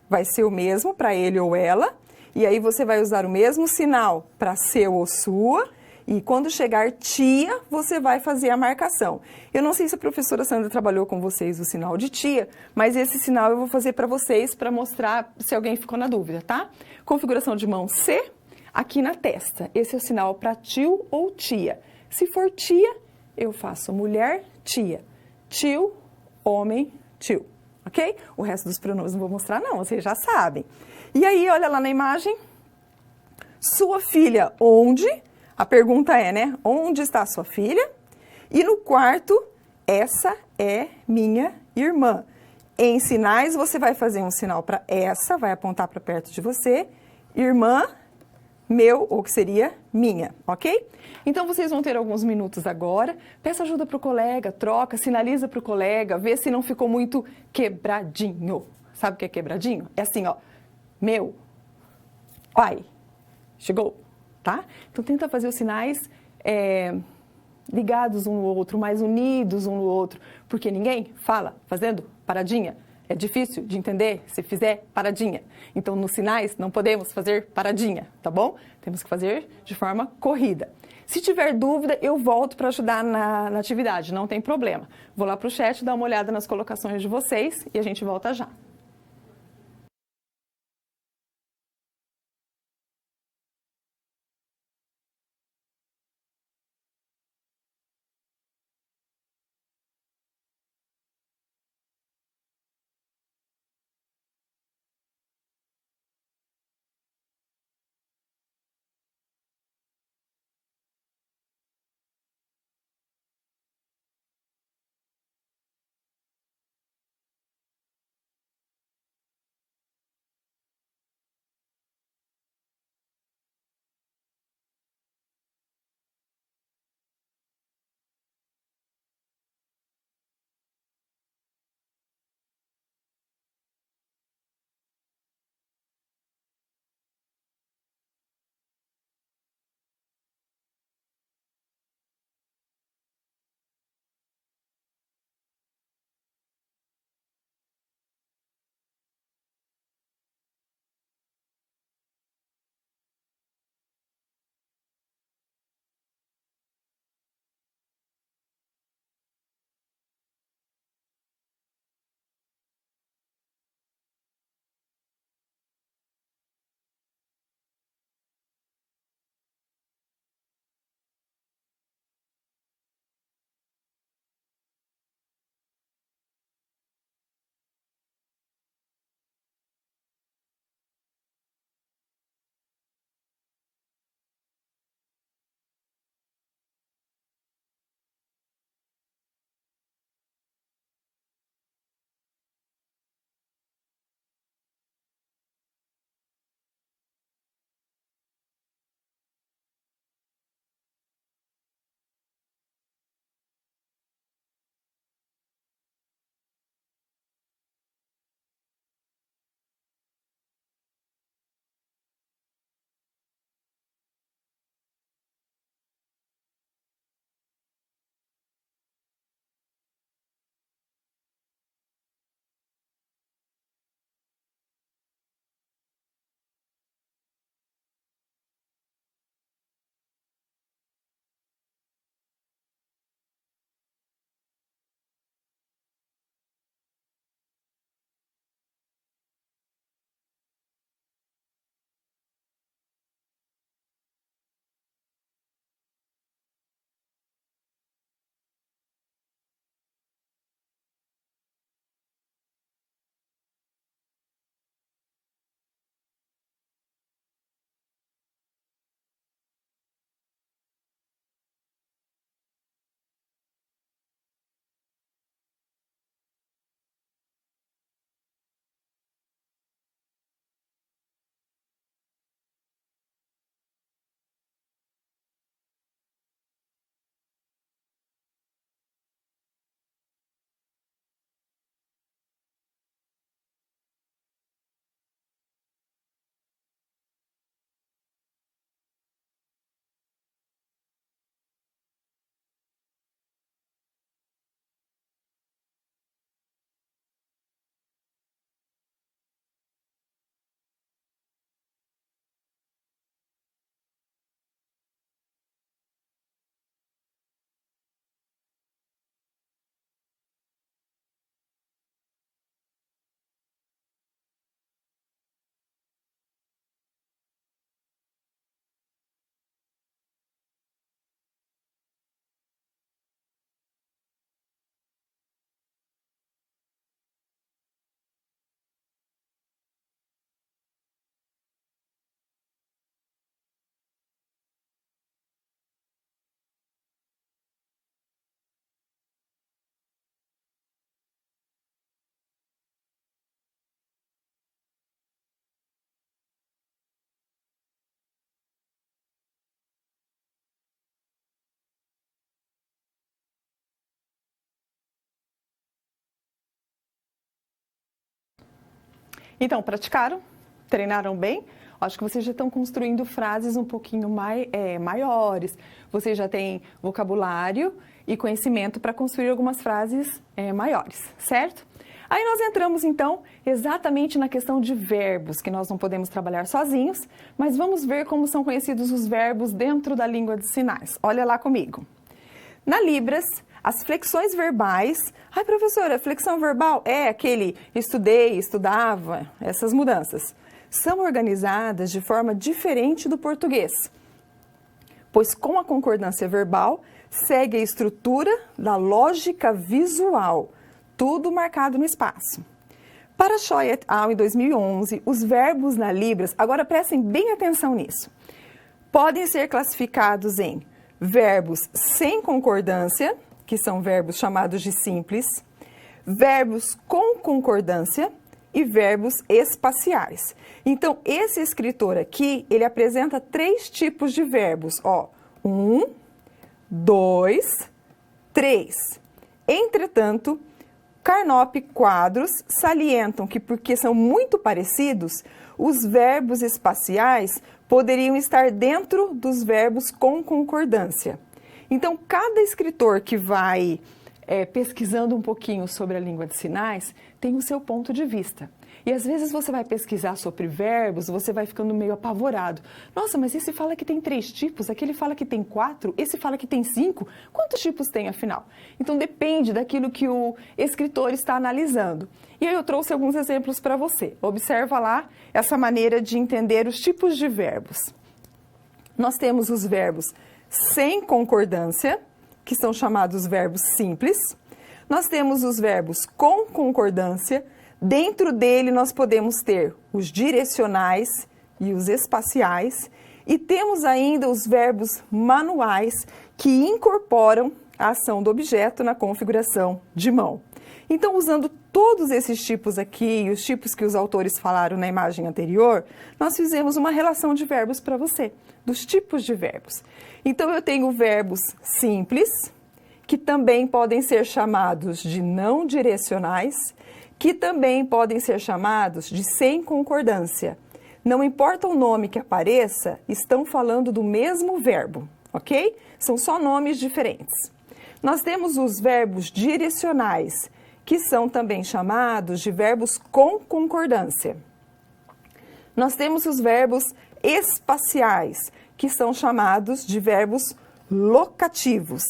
vai ser o mesmo para ele ou ela, e aí você vai usar o mesmo sinal para seu ou sua, e quando chegar tia, você vai fazer a marcação. Eu não sei se a professora Sandra trabalhou com vocês o sinal de tia, mas esse sinal eu vou fazer para vocês para mostrar se alguém ficou na dúvida, tá? Configuração de mão C, aqui na testa. Esse é o sinal para tio ou tia. Se for tia, eu faço mulher, tia. Tio, homem, tio. Ok? O resto dos pronomes não vou mostrar não, vocês já sabem. E aí, olha lá na imagem. Sua filha, onde? A pergunta é, né? Onde está a sua filha? E no quarto, essa é minha irmã. Em sinais, você vai fazer um sinal para essa, vai apontar para perto de você. Irmã, meu, ou que seria minha, ok? Então, vocês vão ter alguns minutos agora. Peça ajuda para o colega, troca, sinaliza para o colega, vê se não ficou muito quebradinho. Sabe o que é quebradinho? É assim, ó. Meu, pai, chegou, tá? Então, tenta fazer os sinais ligados um no outro, mais unidos um no outro, porque ninguém fala fazendo paradinha. É difícil de entender se fizer paradinha. Então, nos sinais, não podemos fazer paradinha, tá bom? Temos que fazer de forma corrida. Se tiver dúvida, eu volto para ajudar na atividade, não tem problema. Vou lá para o chat, dar uma olhada nas colocações de vocês e a gente volta já. Então, praticaram? Treinaram bem? Acho que vocês já estão construindo frases um pouquinho maiores. Vocês já têm vocabulário e conhecimento para construir algumas frases maiores, certo? Aí nós entramos, então, exatamente na questão de verbos, que nós não podemos trabalhar sozinhos, mas vamos ver como são conhecidos os verbos dentro da língua de sinais. Olha lá comigo. Na Libras, as flexões verbais... Ai, professora, flexão verbal é aquele estudei, estudava, essas mudanças. São organizadas de forma diferente do português, pois com a concordância verbal segue a estrutura da lógica visual, tudo marcado no espaço. Para Choi et al. Em 2011, os verbos na Libras, agora prestem bem atenção nisso, podem ser classificados em verbos sem concordância, que são verbos chamados de simples, verbos com concordância e verbos espaciais. Então, esse escritor aqui, ele apresenta 3 tipos de verbos, ó, 1, 2, 3. Entretanto, Carnop Quadros salientam que, porque são muito parecidos, os verbos espaciais poderiam estar dentro dos verbos com concordância. Então, cada escritor que vai pesquisando um pouquinho sobre a língua de sinais tem o seu ponto de vista. E às vezes você vai pesquisar sobre verbos, você vai ficando meio apavorado. Nossa, mas esse fala que tem 3 tipos, aquele fala que tem 4, esse fala que tem 5. Quantos tipos tem afinal? Então depende daquilo que o escritor está analisando. E aí eu trouxe alguns exemplos para você. Observa lá essa maneira de entender os tipos de verbos. Nós temos os verbos sem concordância, que são chamados verbos simples. Nós temos os verbos com concordância. Dentro dele nós podemos ter os direcionais e os espaciais. E temos ainda os verbos manuais, que incorporam a ação do objeto na configuração de mão. Então, usando todos esses tipos aqui e os tipos que os autores falaram na imagem anterior, nós fizemos uma relação de verbos para você, dos tipos de verbos. Então, eu tenho verbos simples, que também podem ser chamados de não direcionais, que também podem ser chamados de sem concordância. Não importa o nome que apareça, estão falando do mesmo verbo, ok? São só nomes diferentes. Nós temos os verbos direcionais, que são também chamados de verbos com concordância. Nós temos os verbos espaciais, que são chamados de verbos locativos.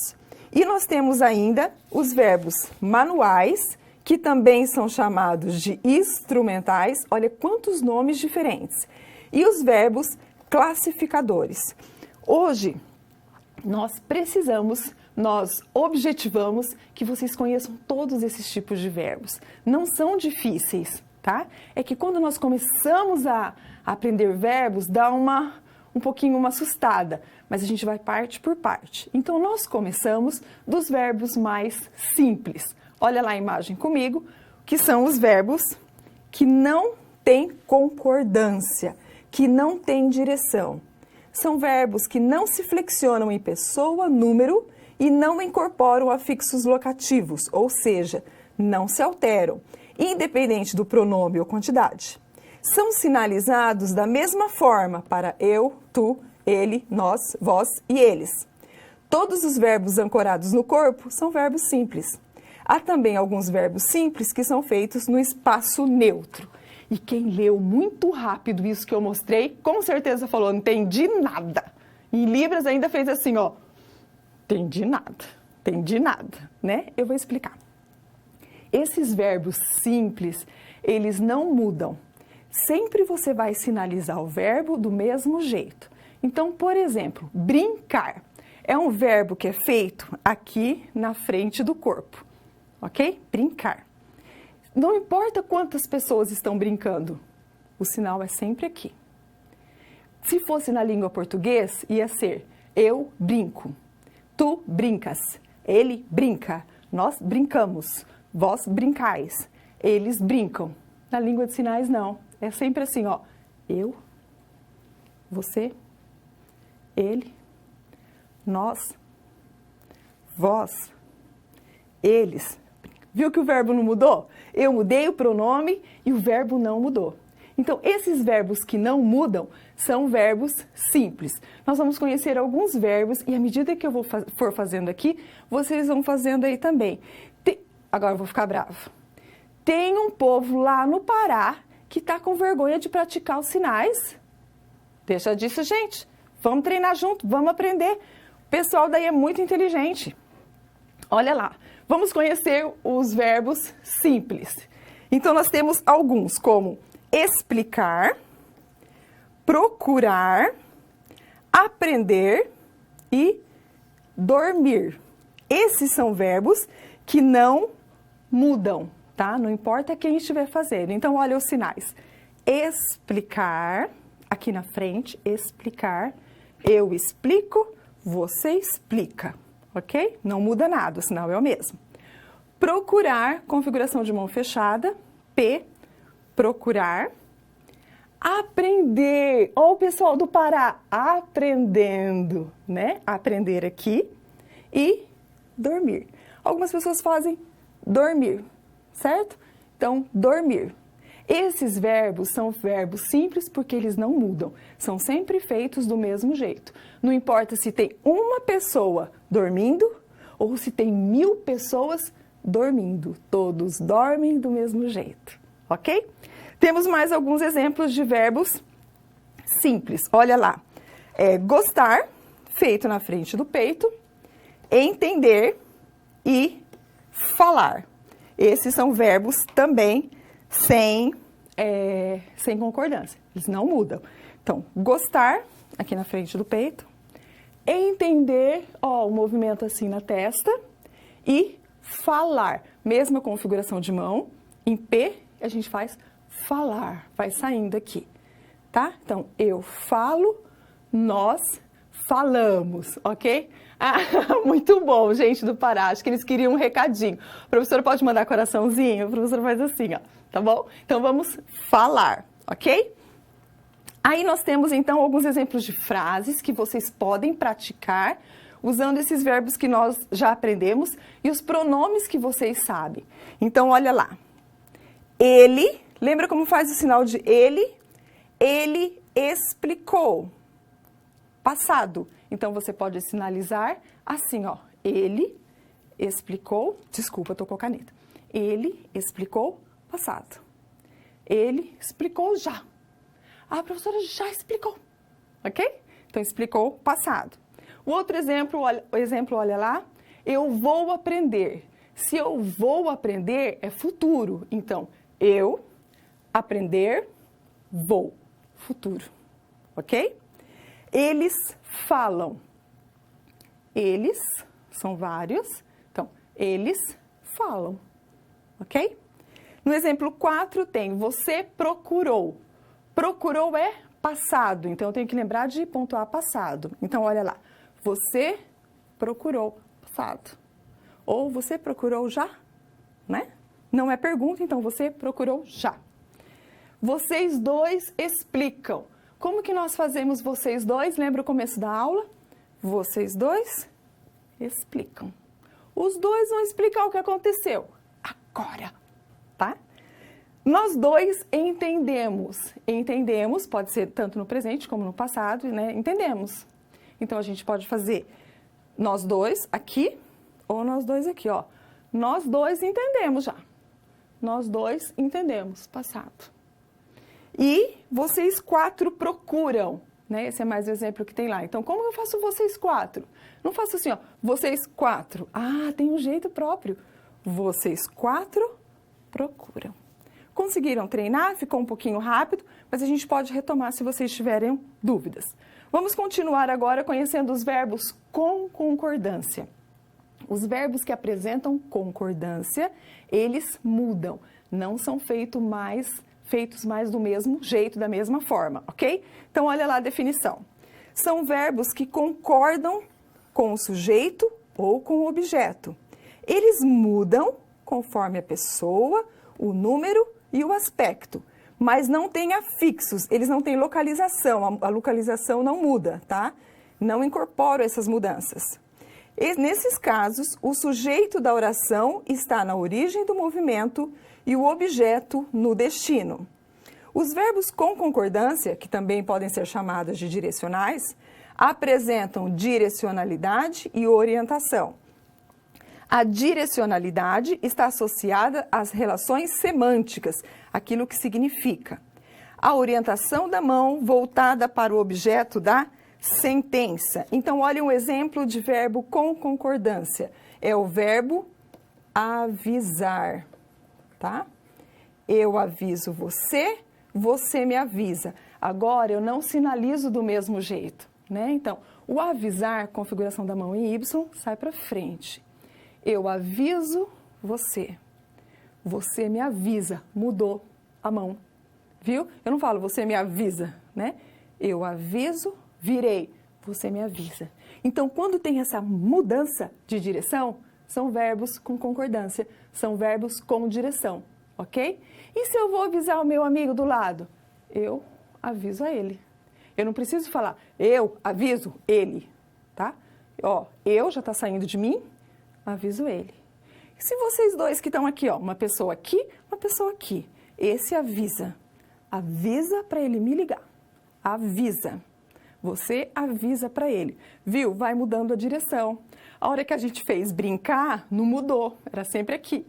E nós temos ainda os verbos manuais, que também são chamados de instrumentais. Olha quantos nomes diferentes. E os verbos classificadores. Hoje, nós objetivamos que vocês conheçam todos esses tipos de verbos. Não são difíceis, tá? É que quando nós começamos a aprender verbos, dá um pouquinho uma assustada, mas a gente vai parte por parte. Então, nós começamos dos verbos mais simples. Olha lá a imagem comigo, que são os verbos que não têm concordância, que não têm direção. São verbos que não se flexionam em pessoa, número e não incorporam afixos locativos, ou seja, não se alteram, independente do pronome ou quantidade. São sinalizados da mesma forma para eu, tu, ele, nós, vós e eles. Todos os verbos ancorados no corpo são verbos simples. Há também alguns verbos simples que são feitos no espaço neutro. E quem leu muito rápido isso que eu mostrei, com certeza falou, não entendi nada. E Libras ainda fez assim, ó, entendi nada, né? Eu vou explicar. Esses verbos simples, eles não mudam. Sempre você vai sinalizar o verbo do mesmo jeito. Então, por exemplo, brincar é um verbo que é feito aqui na frente do corpo, ok? Brincar. Não importa quantas pessoas estão brincando, o sinal é sempre aqui. Se fosse na língua portuguesa, ia ser eu brinco, tu brincas, ele brinca, nós brincamos, vós brincais, eles brincam. Na língua de sinais, não. É sempre assim, ó, eu, você, ele, nós, vós, eles. Viu que o verbo não mudou? Eu mudei o pronome e o verbo não mudou. Então, esses verbos que não mudam são verbos simples. Nós vamos conhecer alguns verbos e à medida que eu for fazendo aqui, vocês vão fazendo aí também. Agora eu vou ficar bravo. Tem um povo lá no Pará que está com vergonha de praticar os sinais. Deixa disso, gente. Vamos treinar junto, vamos aprender. O pessoal daí é muito inteligente. Olha lá, vamos conhecer os verbos simples. Então, nós temos alguns como explicar, procurar, aprender e dormir. Esses são verbos que não mudam, tá? Não importa quem estiver fazendo. Então, olha os sinais. Explicar, aqui na frente, explicar. Eu explico, você explica, ok? Não muda nada, o sinal é o mesmo. Procurar, configuração de mão fechada, P, procurar. Aprender, ó o pessoal do Pará, aprendendo, né? Aprender aqui. E dormir. Algumas pessoas fazem dormir, certo? Então, dormir. Esses verbos são verbos simples porque eles não mudam. São sempre feitos do mesmo jeito. Não importa se tem uma pessoa dormindo ou se tem 1000 pessoas dormindo. Todos dormem do mesmo jeito, ok? Temos mais alguns exemplos de verbos simples. Olha lá. Gostar, feito na frente do peito. Entender e falar. Esses são verbos também sem concordância. Eles não mudam. Então, gostar, aqui na frente do peito. Entender, ó, o movimento assim na testa. E falar. Mesma configuração de mão. Em P, a gente faz falar. Vai saindo aqui, tá? Então, eu falo, nós falamos, ok? Ah, muito bom, gente do Pará. Acho que eles queriam um recadinho. A professora pode mandar coraçãozinho? A professora faz assim, ó, tá bom? Então, vamos falar, ok? Aí nós temos, então, alguns exemplos de frases que vocês podem praticar usando esses verbos que nós já aprendemos e os pronomes que vocês sabem. Então, olha lá. Ele, lembra como faz o sinal de ele? Ele explicou. Passado. Então, você pode sinalizar assim, ó. Ele explicou... Desculpa, eu tô com a caneta. Ele explicou passado. Ele explicou já. A professora já explicou. Ok? Então, explicou passado. O outro exemplo, olha lá. Eu vou aprender. Se eu vou aprender, é futuro. Então, eu aprender, vou. Futuro. Ok? Eles falam. Eles são vários. Então, eles falam. Ok? No exemplo 4 tem você procurou. Procurou é passado. Então, eu tenho que lembrar de pontuar passado. Então, olha lá. Você procurou passado. Ou você procurou já, né? Não é pergunta, então você procurou já. Vocês dois explicam. Como que nós fazemos vocês dois? Lembra o começo da aula? Vocês dois explicam. Os dois vão explicar o que aconteceu agora, tá? Nós dois entendemos. Entendemos, pode ser tanto no presente como no passado, né? Entendemos. Então, a gente pode fazer nós dois aqui ou nós dois aqui, ó. Nós dois entendemos já. Nós dois entendemos, passado. E vocês 4 procuram, né? Esse é mais o exemplo que tem lá. Então, como eu faço vocês 4? Não faço assim, ó, vocês 4. Ah, tem um jeito próprio. Vocês 4 procuram. Conseguiram treinar? Ficou um pouquinho rápido, mas a gente pode retomar se vocês tiverem dúvidas. Vamos continuar agora conhecendo os verbos com concordância. Os verbos que apresentam concordância, eles mudam. Não são feitos mais do mesmo jeito, da mesma forma, ok? Então, olha lá a definição. São verbos que concordam com o sujeito ou com o objeto. Eles mudam conforme a pessoa, o número e o aspecto, mas não têm afixos, eles não têm localização, a localização não muda, tá? Não incorporam essas mudanças. E, nesses casos, o sujeito da oração está na origem do movimento e o objeto no destino. Os verbos com concordância, que também podem ser chamados de direcionais, apresentam direcionalidade e orientação. A direcionalidade está associada às relações semânticas, aquilo que significa. A orientação da mão voltada para o objeto da sentença. Então, olha um exemplo de verbo com concordância. É o verbo avisar, tá? Eu aviso você, você me avisa. Agora, eu não sinalizo do mesmo jeito, né? Então, o avisar, configuração da mão em Y, sai para frente. Eu aviso você, você me avisa, mudou a mão, viu? Eu não falo você me avisa, né? Eu aviso, virei, você me avisa. Então, quando tem essa mudança de direção, são verbos com concordância, são verbos com direção, ok? E se eu vou avisar o meu amigo do lado? Eu aviso a ele. Eu não preciso falar, eu aviso ele, tá? Ó, eu já está saindo de mim, aviso ele. E se vocês dois que estão aqui, ó, uma pessoa aqui, uma pessoa aqui, esse avisa. Avisa para ele me ligar. Avisa. Você avisa para ele. Viu? Vai mudando a direção. A hora que a gente fez brincar, não mudou. Era sempre aqui.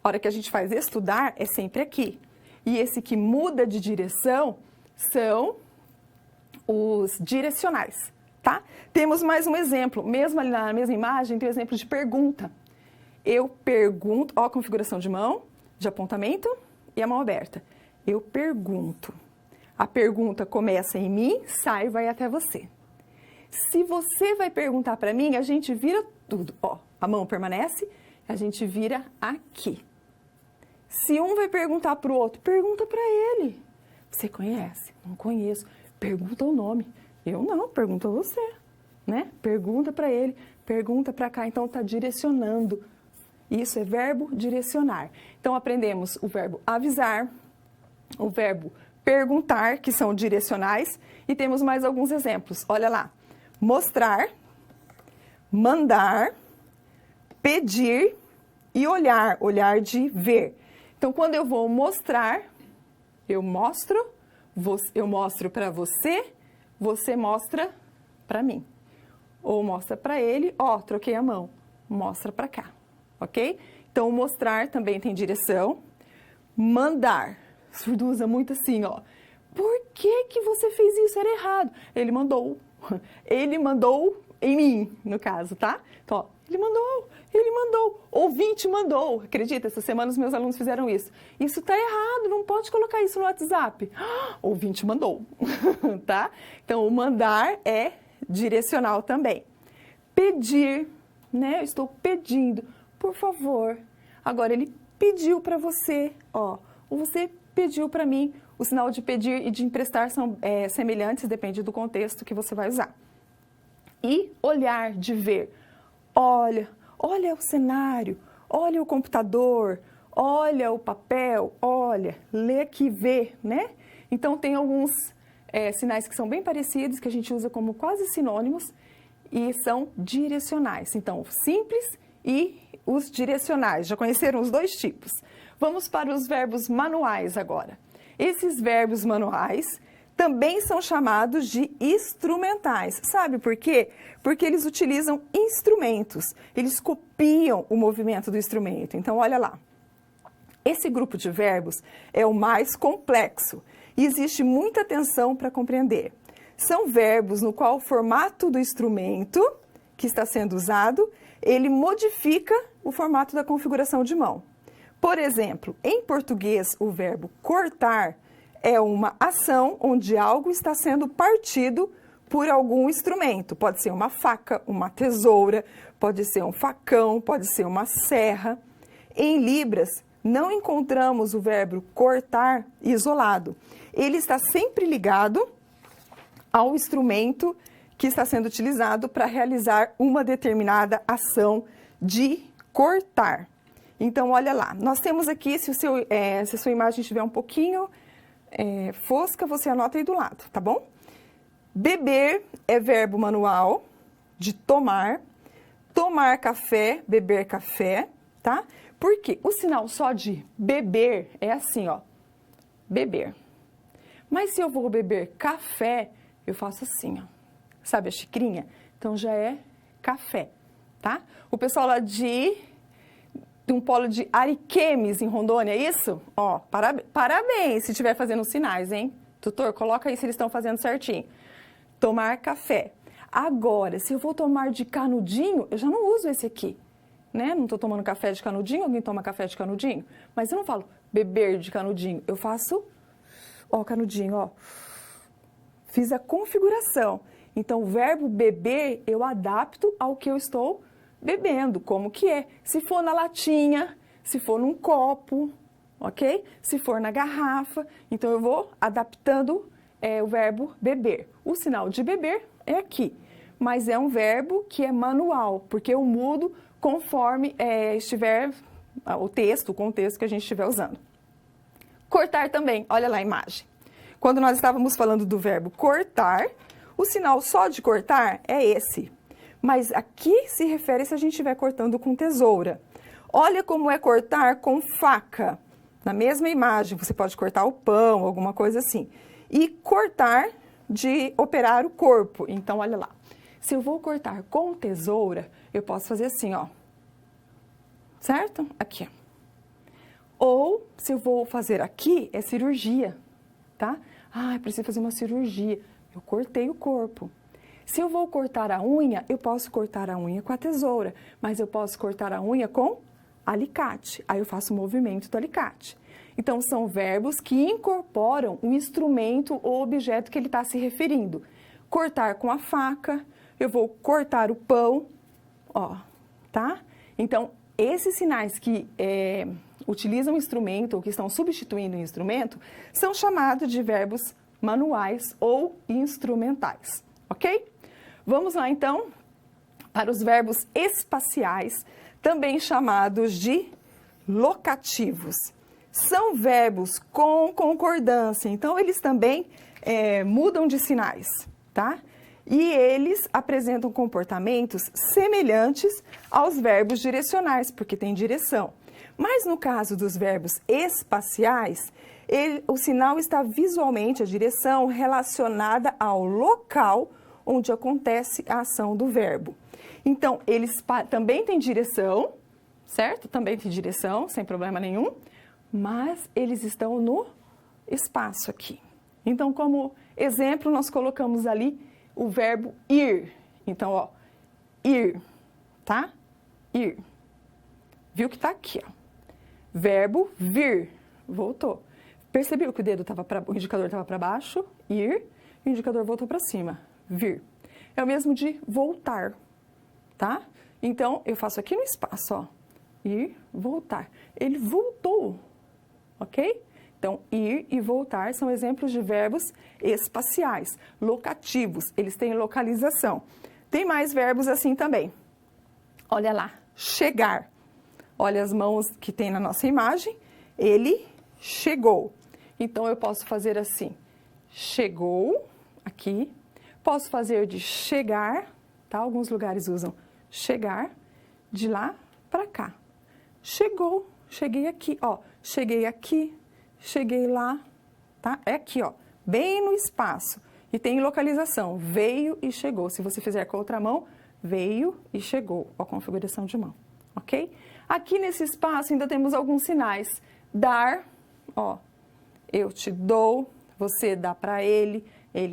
A hora que a gente faz estudar, é sempre aqui. E esse que muda de direção são os direcionais. Tá? Temos mais um exemplo, mesmo ali na mesma imagem, tem o exemplo de pergunta. Eu pergunto, ó a configuração de mão, de apontamento e a mão aberta. Eu pergunto. A pergunta começa em mim, sai e vai até você. Se você vai perguntar para mim, a gente vira tudo. Ó, a mão permanece, a gente vira aqui. Se um vai perguntar para o outro, pergunta para ele. Você conhece? Não conheço. Pergunta o nome. Eu não, pergunta você, né? Pergunta para ele, pergunta para cá, então está direcionando. Isso é verbo direcionar. Então, aprendemos o verbo avisar, o verbo perguntar, que são direcionais, e temos mais alguns exemplos. Olha lá, mostrar, mandar, pedir e olhar, olhar de ver. Então, quando eu vou mostrar, eu mostro para você, você mostra para mim. Ou mostra para ele, ó, troquei a mão, mostra para cá, ok? Então, mostrar também tem direção. Mandar, surdo usa muito assim, ó. Por que você fez isso? Era errado. Ele mandou em mim, no caso, tá? Então, ó, ele mandou, ouvinte mandou. Acredita, essa semana os meus alunos fizeram isso. Isso tá errado, não pode colocar isso no WhatsApp. Ouvinte mandou, tá? Então, o mandar é direcional também. Pedir, né? Eu estou pedindo, por favor. Agora, ele pediu para você, ó. Ou você pediu para mim. O sinal de pedir e de emprestar são semelhantes, depende do contexto que você vai usar. E olhar, de ver. Olha o cenário, olha o computador, olha o papel, olha, lê que vê, né? Então, tem alguns sinais que são bem parecidos, que a gente usa como quase sinônimos e são direcionais. Então, simples e os direcionais. Já conheceram os dois tipos? Vamos para os verbos manuais agora. Esses verbos manuais também são chamados de instrumentais. Sabe por quê? Porque eles utilizam instrumentos. Eles copiam o movimento do instrumento. Então, olha lá. Esse grupo de verbos é o mais complexo e existe muita atenção para compreender. São verbos no qual o formato do instrumento que está sendo usado, ele modifica o formato da configuração de mão. Por exemplo, em português, o verbo cortar é uma ação onde algo está sendo partido por algum instrumento. Pode ser uma faca, uma tesoura, pode ser um facão, pode ser uma serra. Em Libras, não encontramos o verbo cortar isolado. Ele está sempre ligado ao instrumento que está sendo utilizado para realizar uma determinada ação de cortar. Então, olha lá, nós temos aqui, se a sua imagem estiver um pouquinho fosca, você anota aí do lado, tá bom? Beber é verbo manual, de tomar. tomar café, beber café, tá? Porque o sinal só de beber é assim, ó, beber. Mas se eu vou beber café, eu faço assim, ó. Sabe a xicrinha? Então já é café, tá? O pessoal lá de um polo de Ariquemes, em Rondônia, é isso? Ó, parabéns se estiver fazendo os sinais, hein? Tutor, coloca aí se eles estão fazendo certinho. Tomar café. Agora, se eu vou tomar de canudinho, eu já não uso esse aqui, né? Não estou tomando café de canudinho, alguém toma café de canudinho? Mas eu não falo beber de canudinho, eu faço, ó, canudinho, ó. Fiz a configuração. Então, o verbo beber, eu adapto ao que eu estou bebendo, como que é. Se for na latinha, se for num copo, ok? Se for na garrafa, então eu vou adaptando o verbo beber. O sinal de beber é aqui, mas é um verbo que é manual, porque eu mudo conforme estiver o contexto que a gente estiver usando. Cortar também, olha lá a imagem. Quando nós estávamos falando do verbo cortar, o sinal só de cortar é esse. Mas aqui se refere se a gente estiver cortando com tesoura. Olha como é cortar com faca. Na mesma imagem, você pode cortar o pão, alguma coisa assim. E cortar de operar o corpo. Então, olha lá. Se eu vou cortar com tesoura, eu posso fazer assim, ó. Certo? Aqui. Ou, se eu vou fazer aqui, é cirurgia, tá? Ah, preciso fazer uma cirurgia. Eu cortei o corpo. Se eu vou cortar a unha, eu posso cortar a unha com a tesoura, mas eu posso cortar a unha com alicate. Aí eu faço o movimento do alicate. Então, são verbos que incorporam o instrumento ou objeto que ele está se referindo. Cortar com a faca, eu vou cortar o pão, ó, tá? Então, esses sinais que utilizam o instrumento ou que estão substituindo o instrumento são chamados de verbos manuais ou instrumentais, ok? Vamos lá, então, para os verbos espaciais, também chamados de locativos. São verbos com concordância, então eles também mudam de sinais, tá? E eles apresentam comportamentos semelhantes aos verbos direcionais, porque tem direção. Mas no caso dos verbos espaciais, o sinal está visualmente, a direção, relacionada ao local onde acontece a ação do verbo. Então, eles também têm direção, certo? Também tem direção, sem problema nenhum, mas eles estão no espaço aqui. Então, como exemplo, nós colocamos ali o verbo ir. Então, ó, ir, tá? Ir. Viu que tá aqui, ó. Verbo vir, voltou. Percebeu que o indicador estava para baixo, ir, e o indicador voltou para cima, vir. É o mesmo de voltar, tá? Então, eu faço aqui no espaço, ó, ir, voltar. Ele voltou, ok? Então, ir e voltar são exemplos de verbos espaciais, locativos, eles têm localização. Tem mais verbos assim também. Olha lá, chegar. Olha as mãos que tem na nossa imagem, ele chegou. Então, eu posso fazer assim, chegou, aqui. Posso fazer de chegar, tá? Alguns lugares usam chegar, de lá para cá. Chegou, cheguei aqui, ó. Cheguei aqui, cheguei lá, tá? É aqui, ó, bem no espaço. E tem localização, veio e chegou. Se você fizer com a outra mão, veio e chegou, ó, a configuração de mão, ok? Aqui nesse espaço ainda temos alguns sinais. Dar, ó, eu te dou, você dá para ele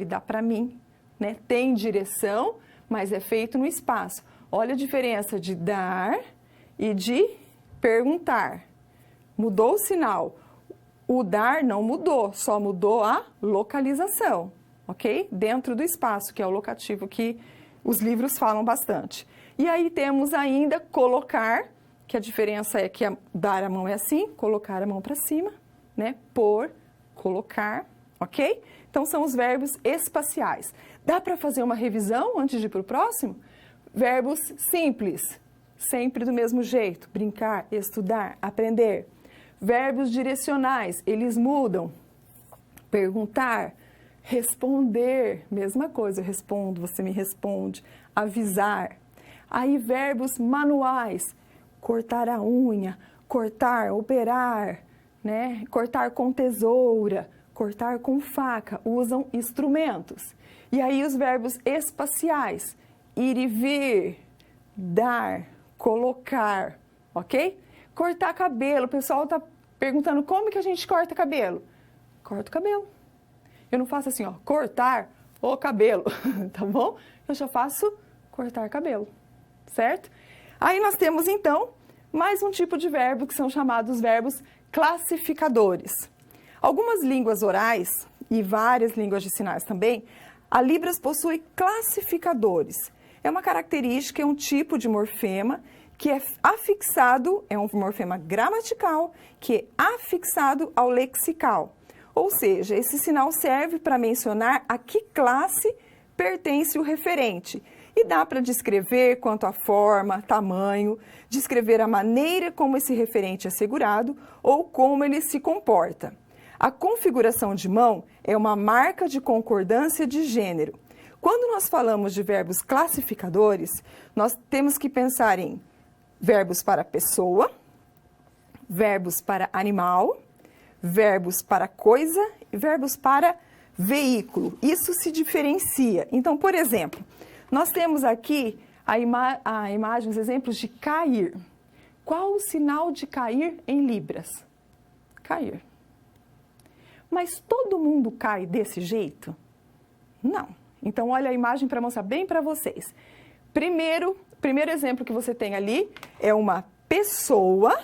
dá para mim, né? Tem direção, mas é feito no espaço. Olha a diferença de dar e de perguntar. Mudou o sinal. O dar não mudou, só mudou a localização, ok? Dentro do espaço, que é o locativo que os livros falam bastante. E aí temos ainda colocar, que a diferença é que dar a mão é assim, colocar a mão para cima, né? Pôr, colocar, ok? Então, são os verbos espaciais. Dá para fazer uma revisão antes de ir para o próximo? Verbos simples, sempre do mesmo jeito. Brincar, estudar, aprender. Verbos direcionais, eles mudam. Perguntar, responder, mesma coisa, eu respondo, você me responde. Avisar. Aí verbos manuais, cortar a unha, cortar, operar, né? Cortar com tesoura, cortar com faca, usam instrumentos. E aí os verbos espaciais, ir e vir, dar, colocar, ok? Cortar cabelo, o pessoal está perguntando como que a gente corta cabelo. Corta o cabelo. Eu não faço assim, ó, cortar o cabelo, tá bom? Eu já faço cortar cabelo, certo? Aí nós temos então mais um tipo de verbo que são chamados verbos classificadores. Algumas línguas orais e várias línguas de sinais também, a Libras possui classificadores. É uma característica, é um tipo de morfema que é afixado, é um morfema gramatical, que é afixado ao lexical. Ou seja, esse sinal serve para mencionar a que classe pertence o referente. E dá para descrever quanto à forma, tamanho, descrever a maneira como esse referente é segurado ou como ele se comporta. A configuração de mão é uma marca de concordância de gênero. Quando nós falamos de verbos classificadores, nós temos que pensar em verbos para pessoa, verbos para animal, verbos para coisa e verbos para veículo. Isso se diferencia. Então, por exemplo, nós temos aqui a imagem, os exemplos de cair. Qual o sinal de cair em Libras? Cair. Mas todo mundo cai desse jeito? Não. Então, olha a imagem para mostrar bem para vocês. Primeiro exemplo que você tem ali é uma pessoa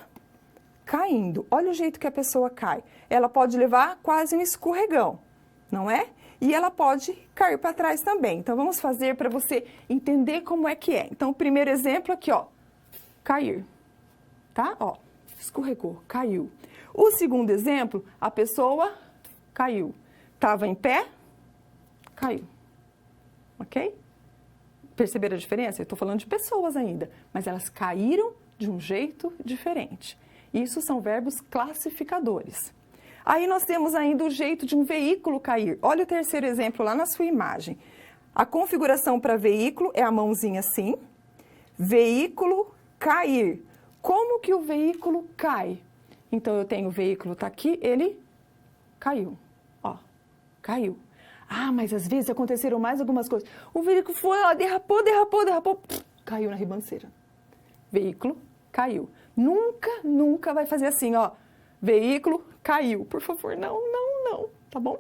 caindo. Olha o jeito que a pessoa cai. Ela pode levar quase um escorregão, não é? E ela pode cair para trás também. Então, vamos fazer para você entender como é que é. Então, o primeiro exemplo aqui, ó, cair, tá? Ó, escorregou, caiu. O segundo exemplo, a pessoa caiu. Estava em pé, caiu. Ok? Perceberam a diferença? Eu estou falando de pessoas ainda, mas elas caíram de um jeito diferente. Isso são verbos classificadores. Aí nós temos ainda o jeito de um veículo cair. Olha o terceiro exemplo lá na sua imagem. A configuração para veículo é a mãozinha assim. Veículo cair. Como que o veículo cai? Então, eu tenho o veículo, está aqui, ele caiu. Ó, caiu. Ah, mas às vezes aconteceram mais algumas coisas. O veículo foi, ó, derrapou, caiu na ribanceira. Veículo caiu. Nunca vai fazer assim, ó. Veículo caiu. Por favor, não, tá bom?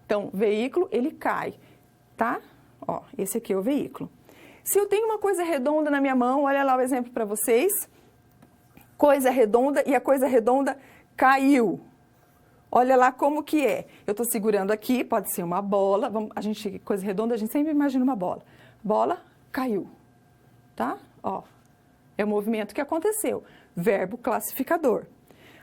Então, veículo, ele cai, tá? Ó, esse aqui é o veículo. Se eu tenho uma coisa redonda na minha mão, olha lá o exemplo para vocês. Coisa redonda e a coisa redonda caiu. Olha lá como que é. Eu estou segurando aqui, pode ser uma bola. Coisa redonda, a gente sempre imagina uma bola. Bola, caiu, tá? Ó, é o movimento que aconteceu. Verbo classificador.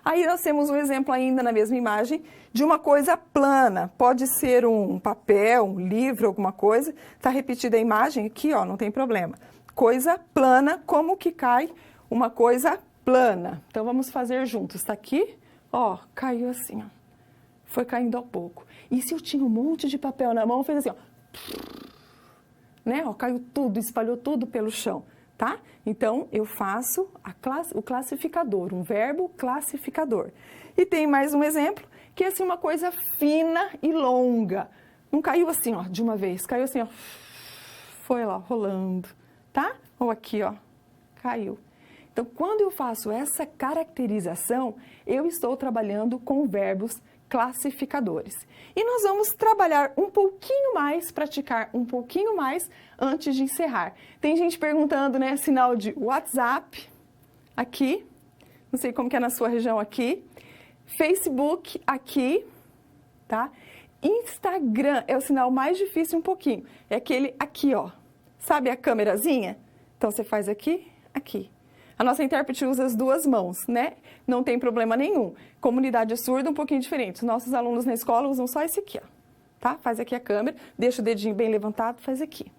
Aí nós temos um exemplo ainda na mesma imagem de uma coisa plana. Pode ser um papel, um livro, alguma coisa. Está repetida a imagem aqui, ó, não tem problema. Coisa plana, como que cai uma coisa plana? Então, vamos fazer juntos. Está aqui, ó, caiu assim, ó. Foi caindo ao pouco. E se eu tinha um monte de papel na mão, fez assim, ó. Né? Ó, caiu tudo, espalhou tudo pelo chão. Tá? Então, eu faço o classificador, um verbo classificador. E tem mais um exemplo, que é assim, uma coisa fina e longa. Não caiu assim, ó, de uma vez. Caiu assim, ó. Foi lá, rolando. Tá? Ou aqui, ó. Caiu. Então, quando eu faço essa caracterização, eu estou trabalhando com verbos classificadores. E nós vamos trabalhar um pouquinho mais, praticar um pouquinho mais antes de encerrar. Tem gente perguntando, né, sinal de WhatsApp, aqui, não sei como que é na sua região aqui, Facebook aqui, tá? Instagram é o sinal mais difícil um pouquinho, é aquele aqui, ó. Sabe a câmerazinha? Então, você faz aqui, aqui. A nossa intérprete usa as duas mãos, né? Não tem problema nenhum. Comunidade surda, um pouquinho diferente. Os nossos alunos na escola usam só esse aqui, ó. Tá? Faz aqui a câmera, deixa o dedinho bem levantado, faz aqui.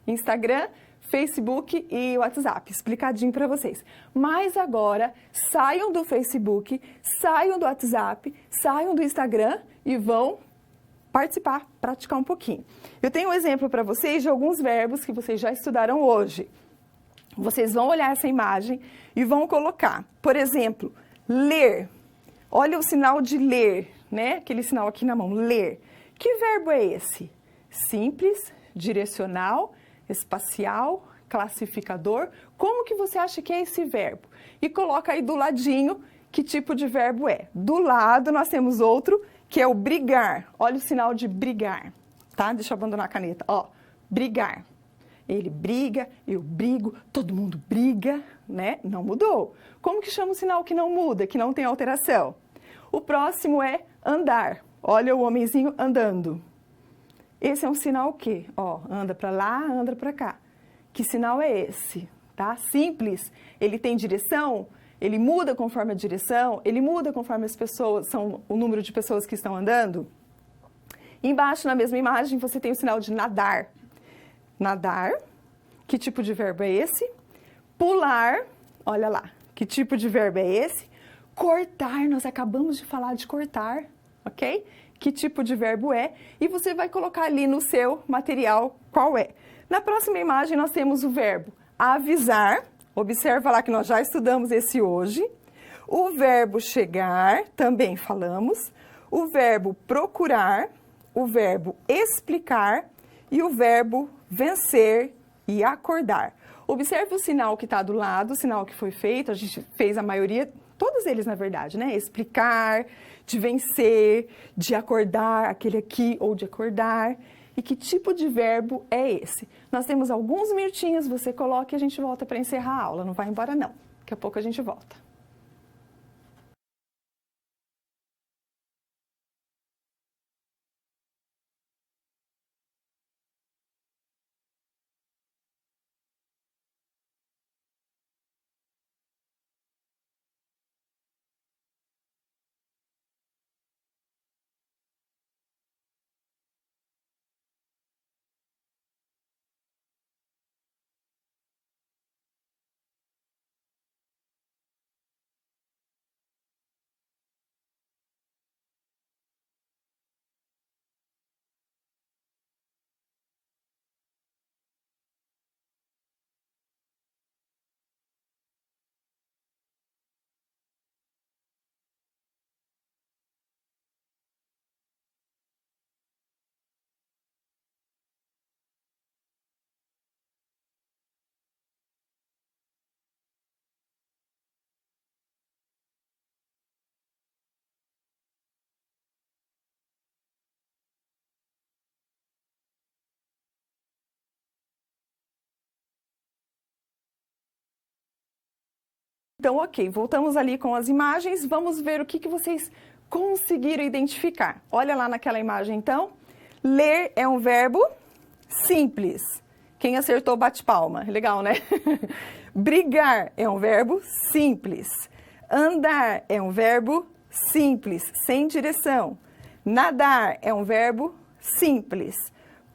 Instagram, Facebook e WhatsApp, explicadinho para vocês. Mas agora, saiam do Facebook, saiam do WhatsApp, saiam do Instagram e vão participar, praticar um pouquinho. Eu tenho um exemplo para vocês de alguns verbos que vocês já estudaram hoje. Vocês vão olhar essa imagem e vão colocar, por exemplo, ler. Olha o sinal de ler, né? Aquele sinal aqui na mão, ler. Que verbo é esse? Simples, direcional, espacial, classificador. Como que você acha que é esse verbo? E coloca aí do ladinho que tipo de verbo é. Do lado nós temos outro que é o brigar. Olha o sinal de brigar, tá? Deixa eu abandonar a caneta. Ó, brigar. Ele briga, eu brigo, todo mundo briga, né? Não mudou. Como que chama o sinal que não muda, que não tem alteração? O próximo é andar. Olha o homenzinho andando. Esse é um sinal o quê? Ó, anda para lá, anda para cá. Que sinal é esse? Tá? Simples. Ele tem direção, ele muda conforme a direção, ele muda conforme as pessoas, são o número de pessoas que estão andando. Embaixo, na mesma imagem, você tem o sinal de nadar. Nadar, que tipo de verbo é esse? Pular, olha lá, que tipo de verbo é esse? Cortar, nós acabamos de falar de cortar, ok? Que tipo de verbo é? E você vai colocar ali no seu material qual é. Na próxima imagem nós temos o verbo avisar, observa lá que nós já estudamos esse hoje. O verbo chegar, também falamos. O verbo procurar, o verbo explicar e o verbo vencer e acordar. Observe o sinal que está do lado, o sinal que foi feito, a gente fez a maioria, todos eles na verdade, né? Explicar, de vencer, de acordar, aquele aqui, ou de acordar. E que tipo de verbo é esse? Nós temos alguns minutinhos, você coloca e a gente volta para encerrar a aula, não vai embora não. Daqui a pouco a gente volta. Então, ok, voltamos ali com as imagens, vamos ver o que vocês conseguiram identificar. Olha lá naquela imagem, então. Ler é um verbo simples. Quem acertou, bate palma. Legal, né? Brigar é um verbo simples. Andar é um verbo simples, sem direção. Nadar é um verbo simples.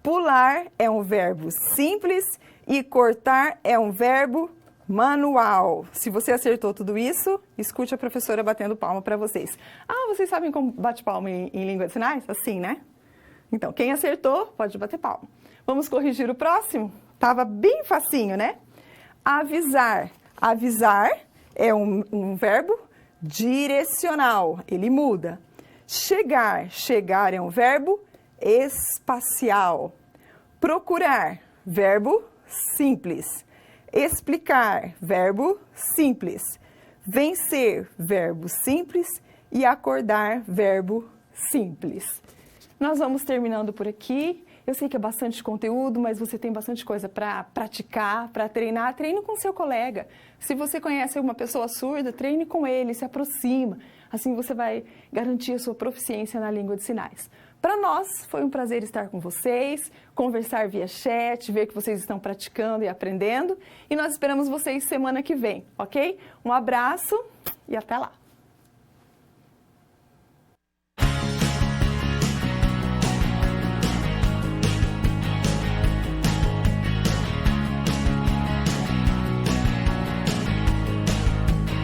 Pular é um verbo simples e cortar é um verbo manual. Se você acertou tudo isso, escute a professora batendo palma para vocês. Ah, vocês sabem como bate palma em língua de sinais? Assim, né? Então, quem acertou, pode bater palma. Vamos corrigir o próximo? Tava bem facinho, né? Avisar. Avisar é um verbo direcional, ele muda. Chegar. Chegar é um verbo espacial. Procurar, verbo simples. Explicar, verbo simples. Vencer, verbo simples. E acordar, verbo simples. Nós vamos terminando por aqui. Eu sei que é bastante conteúdo, mas você tem bastante coisa para praticar, para treinar. Treine com seu colega. Se você conhece uma pessoa surda, treine com ele, se aproxima. Assim você vai garantir a sua proficiência na língua de sinais. Para nós, foi um prazer estar com vocês, conversar via chat, ver que vocês estão praticando e aprendendo. E nós esperamos vocês semana que vem, ok? Um abraço e até lá!